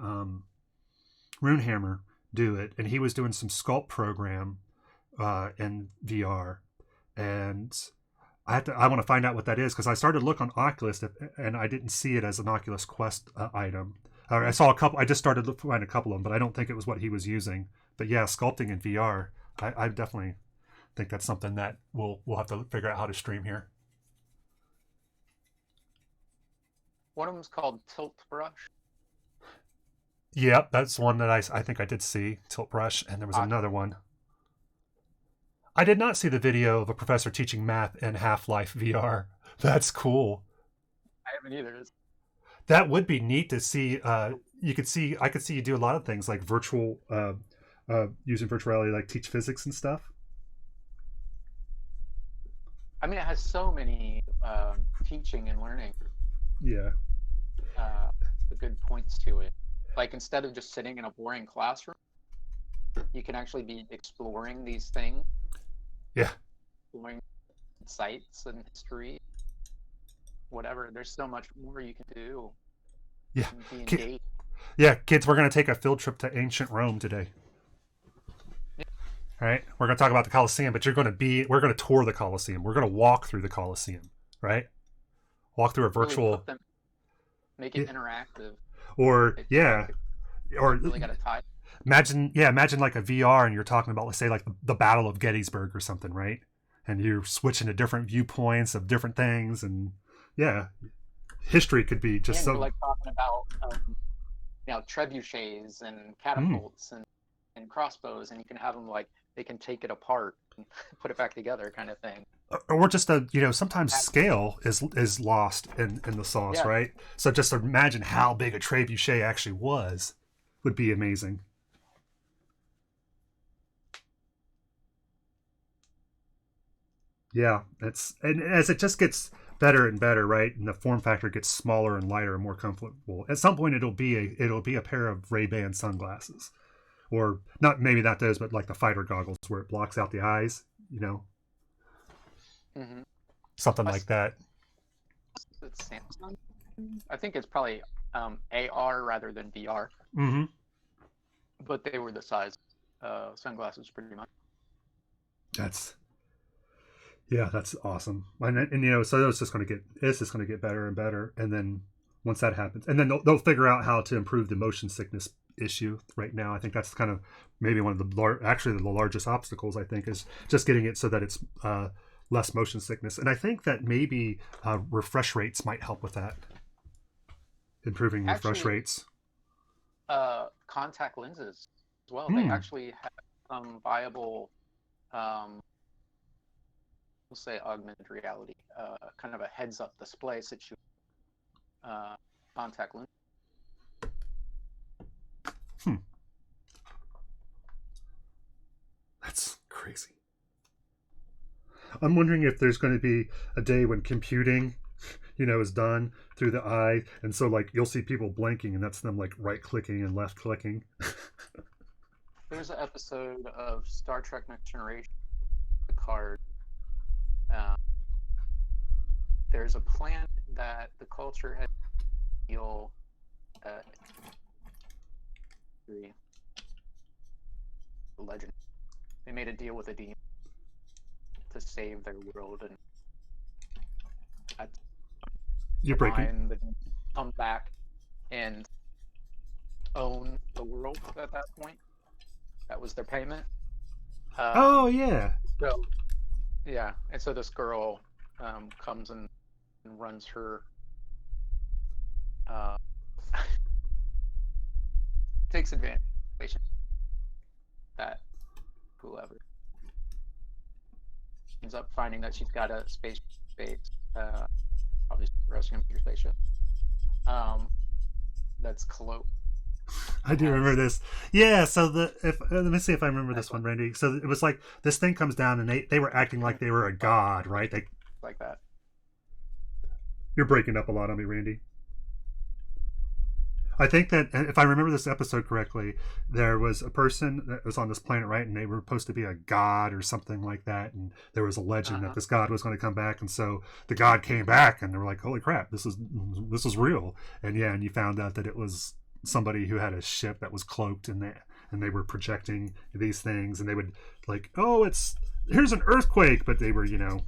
Runehammer do it, and he was doing some sculpt program in VR, and I want to find out what that is because I started to look on Oculus and I didn't see it as an Oculus Quest item. I saw a couple. I just started to find a couple of them, but I don't think it was what he was using. But yeah, sculpting in VR, I definitely think that's something that we'll have to figure out how to stream here. One of them's called Tilt Brush. Yep, that's one that I think I did see, Tilt Brush, and there was another one. I did not see the video of a professor teaching math in Half-Life VR. That's cool. I haven't either. That would be neat to see. I could see you do a lot of things like virtual, using virtual reality, like teach physics and stuff. I mean, it has so many teaching and learning. Yeah. Good points to it. Like instead of just sitting in a boring classroom, you can actually be exploring these things. Yeah. Exploring sites and history, whatever. There's so much more you can do. Yeah. Be engaged. Yeah, kids, we're going to take a field trip to ancient Rome today. Yeah. All right. We're going to talk about the Colosseum, but we're going to tour the Colosseum. We're going to walk through the Colosseum, right? Walk through a virtual. Really make it interactive. Or or really got to tie. Imagine like a VR and you're talking about, let's say, like the Battle of Gettysburg or something, right? And you're switching to different viewpoints of different things, and history could be just so. Like talking about trebuchets and catapults and crossbows, and you can have them like they can take it apart and put it back together, kind of thing. Or just sometimes scale is lost in the sauce, right? So just imagine how big a trebuchet actually was, would be amazing. Yeah, and as it just gets better and better, right? And the form factor gets smaller and lighter and more comfortable. At some point, it'll be a pair of Ray-Ban sunglasses, or not those, but like the fighter goggles where it blocks out the eyes, Mm-hmm. Something like that. It's Samsung. I think it's probably AR rather than VR. Mm-hmm. but they were the size sunglasses pretty much. That's awesome. And you know, so it's just going to get better and better. And then once that happens, and then they'll figure out how to improve the motion sickness issue. Right now, I think that's kind of maybe one of the largest obstacles. I think is just getting it so that it's less motion sickness. And I think that maybe refresh rates might help with that, improving refresh rates. Contact lenses as well. They actually have some viable, we'll say augmented reality, kind of a heads-up display situation. Contact lens. That's crazy. I'm wondering if there's going to be a day when computing, you know, is done through the eye, and so like you'll see people blinking, and that's them like right clicking and left clicking. There's an episode of Star Trek Next Generation, Picard. There's a planet that the culture had to deal. The legend. They made a deal with a demon to save their world, and You're breaking. the demon come back and own the world at that point. That was their payment. Oh yeah. So yeah, and so this girl comes and runs her. Takes advantage of that whoever ends up finding that she's got a space obviously Russian computer spaceship that's cloaked. I do remember this. Yeah, so let me see if I remember this one, Randy. So it was like this thing comes down and they were acting like they were a god, right? They like that. You're breaking up a lot on me, Randy. I think that if I remember this episode correctly, there was a person that was on this planet, right? And they were supposed to be a god or something like that. And there was a legend that this god was going to come back. And so the god came back and they were like, holy crap, this is real. And yeah, and you found out that it was somebody who had a ship that was cloaked and they were projecting these things, and they would like, oh, here's an earthquake. But they were, you know,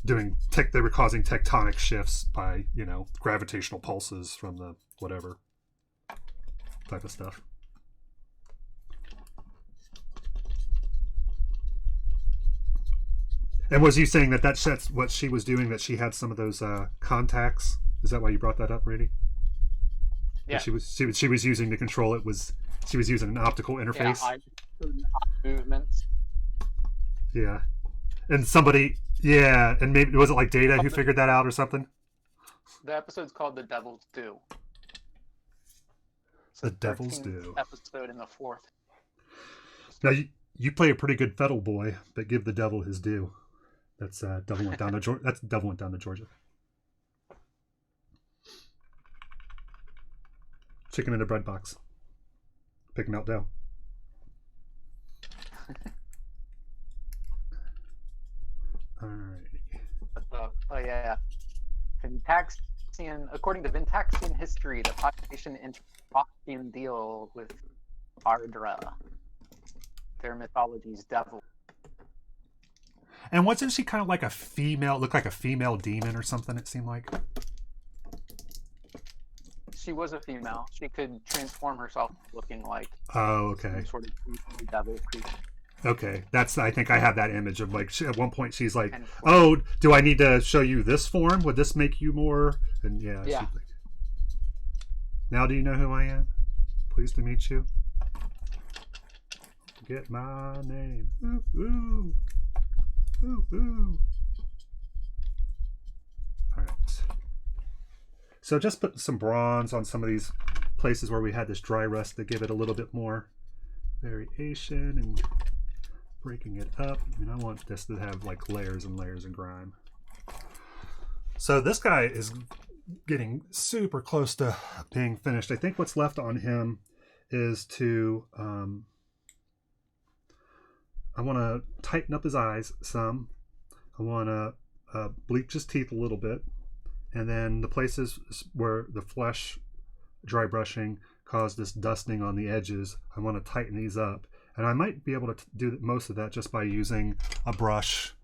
they were causing tectonic shifts by, you know, gravitational pulses from the whatever type of stuff. And was you saying that's what she was doing, that she had some of those contacts? Is that why you brought that up, Brady? Yeah. She was using to control it. She was using an optical interface? Yeah, movements. Yeah. And somebody, yeah, and maybe, was it like Data who figured that out or something? The episode's called The Devil's Due. The Devil's Due. Episode in the 4th. Now you play a pretty good Fettle boy, but give the devil his due. That's Devil Went Down to Georgia. That's Devil Went Down to Georgia. Chicken in a bread box. Picking out dough. Alrighty. Oh yeah. According to Ventaxian history, the population entered a Faustian deal with Ardra, their mythology's devil. And wasn't she kind of like looked like a female demon or something, it seemed like? She was a female. She could transform herself looking like okay. Sort of devil creature. Okay, I think I have that image of like at one point she's like, "Oh, do I need to show you this form? Would this make you more?" And yeah. Like, now do you know who I am? Pleased to meet you. Get my name. Ooh, ooh. Ooh, ooh. All right. So just put some bronze on some of these places where we had this dry rust to give it a little bit more variation and breaking it up. I mean, I want this to have like layers and layers of grime. So this guy is getting super close to being finished. I think what's left on him is to I want to tighten up his eyes some. I want to bleach his teeth a little bit, and then the places where the flesh dry brushing, cause this dusting on the edges. I want to tighten these up. And I might be able to do most of that just by using a brush,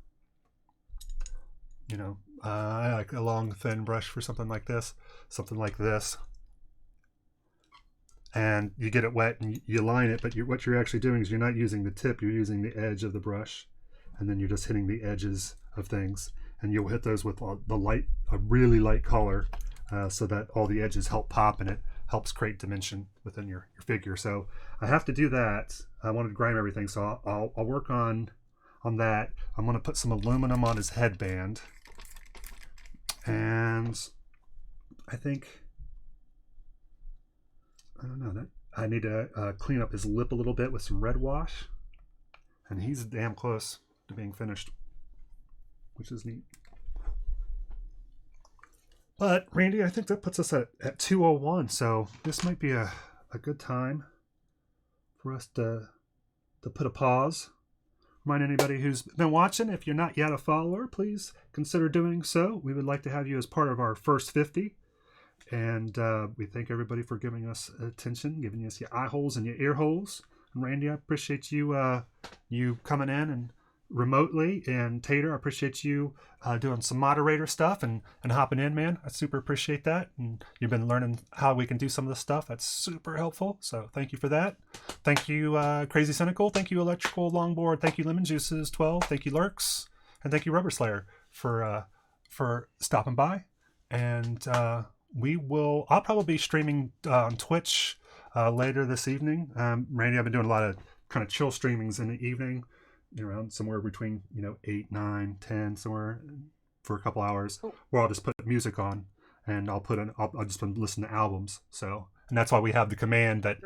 you know, like a long, thin brush for something like this. And you get it wet and you line it, but what you're actually doing is you're not using the tip, you're using the edge of the brush. And then you're just hitting the edges of things. And you'll hit those with a really light color so that all the edges help pop and it helps create dimension within your figure. So I have to do that. I wanted to grime everything, so I'll work on that. I'm going to put some aluminum on his headband. And I think, I don't know, that I need to clean up his lip a little bit with some red wash. And he's damn close to being finished, which is neat. But Randy, I think that puts us at 2:01, so this might be a good time for us to put a pause. Remind anybody who's been watching, if you're not yet a follower, please consider doing so. We would like to have you as part of our first 50. And we thank everybody for giving us attention, giving us your eye holes and your ear holes. And Randy, I appreciate you you coming in and remotely, and Tater, I appreciate you doing some moderator stuff and hopping in, man. I super appreciate that. And you've been learning how we can do some of this stuff. That's super helpful. So thank you for that. Thank you, Crazy Cynical. Thank you, Electrical Longboard. Thank you, Lemon Juices 12. Thank you, Lurks. And thank you, Rubber Slayer, for stopping by. And I'll probably be streaming on Twitch later this evening. Randy, I've been doing a lot of kind of chill streamings in the evening, around somewhere between 8, 9, 10, somewhere for a couple hours, where I'll just put music on and I'll just listen to albums. So, and that's why we have the command that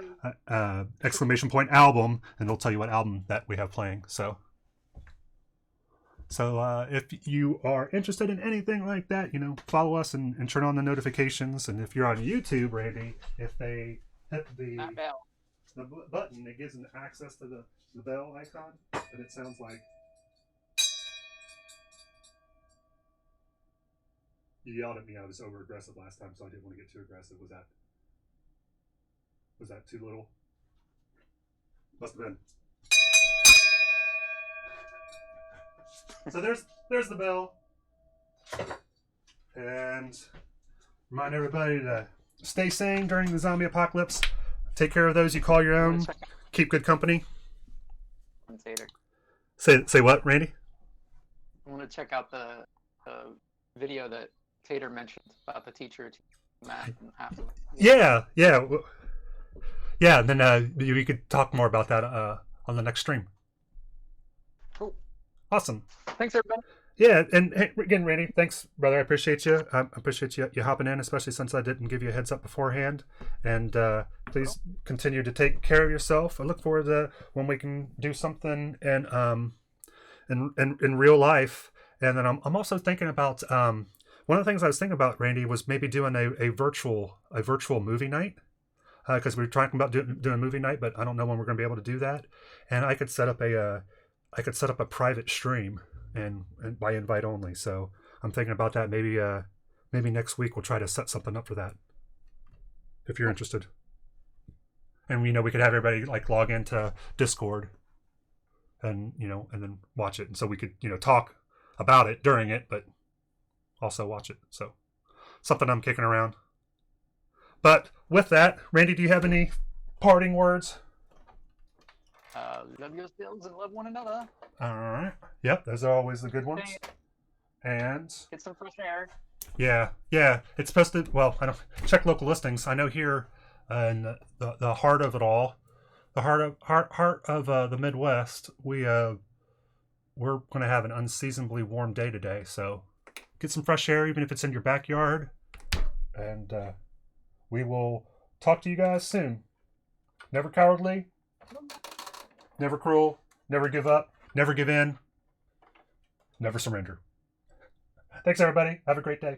!album, and it'll tell you what album that we have playing. So if you are interested in anything like that, follow us and turn on the notifications. And if you're on YouTube, Randy, if they hit the button, it gives them access to the bell icon, and it sounds like you yelled at me. I was over aggressive last time, so I didn't want to get too aggressive. Was that too little? Must have been. So there's the bell, and remind everybody to stay sane during the zombie apocalypse. Take care of those you call your own. Keep good company. Say what, Randy? I want to check out the video that Tater mentioned about the teacher math and half of it. Yeah. And then we could talk more about that on the next stream. Cool. Awesome. Thanks, everybody. Yeah, and hey, again, Randy, thanks, brother. I appreciate you. I appreciate you hopping in, especially since I didn't give you a heads up beforehand. And please continue to take care of yourself. I look forward to when we can do something in real life. And then I'm also thinking about one of the things I was thinking about, Randy, was maybe doing a virtual movie night. Because we were talking about doing a movie night, but I don't know when we're going to be able to do that. And I could set up a private stream. And by invite only. So I'm thinking about that. Maybe next week we'll try to set something up for that, if you're interested. And we could have everybody log into Discord and and then watch it. And so we could talk about it during it, but also watch it. So something I'm kicking around. But with that, Randy, do you have any parting words? Love yourselves and love one another. All right. Yep, those are always the good ones. And get some fresh air. Yeah. It's supposed to. Well, I don't check local listings. I know here in the heart of it all, the heart of the Midwest, we're going to have an unseasonably warm day today. So get some fresh air, even if it's in your backyard. And we will talk to you guys soon. Never cowardly. Never cruel, never give up, never give in, never surrender. Thanks, everybody. Have a great day.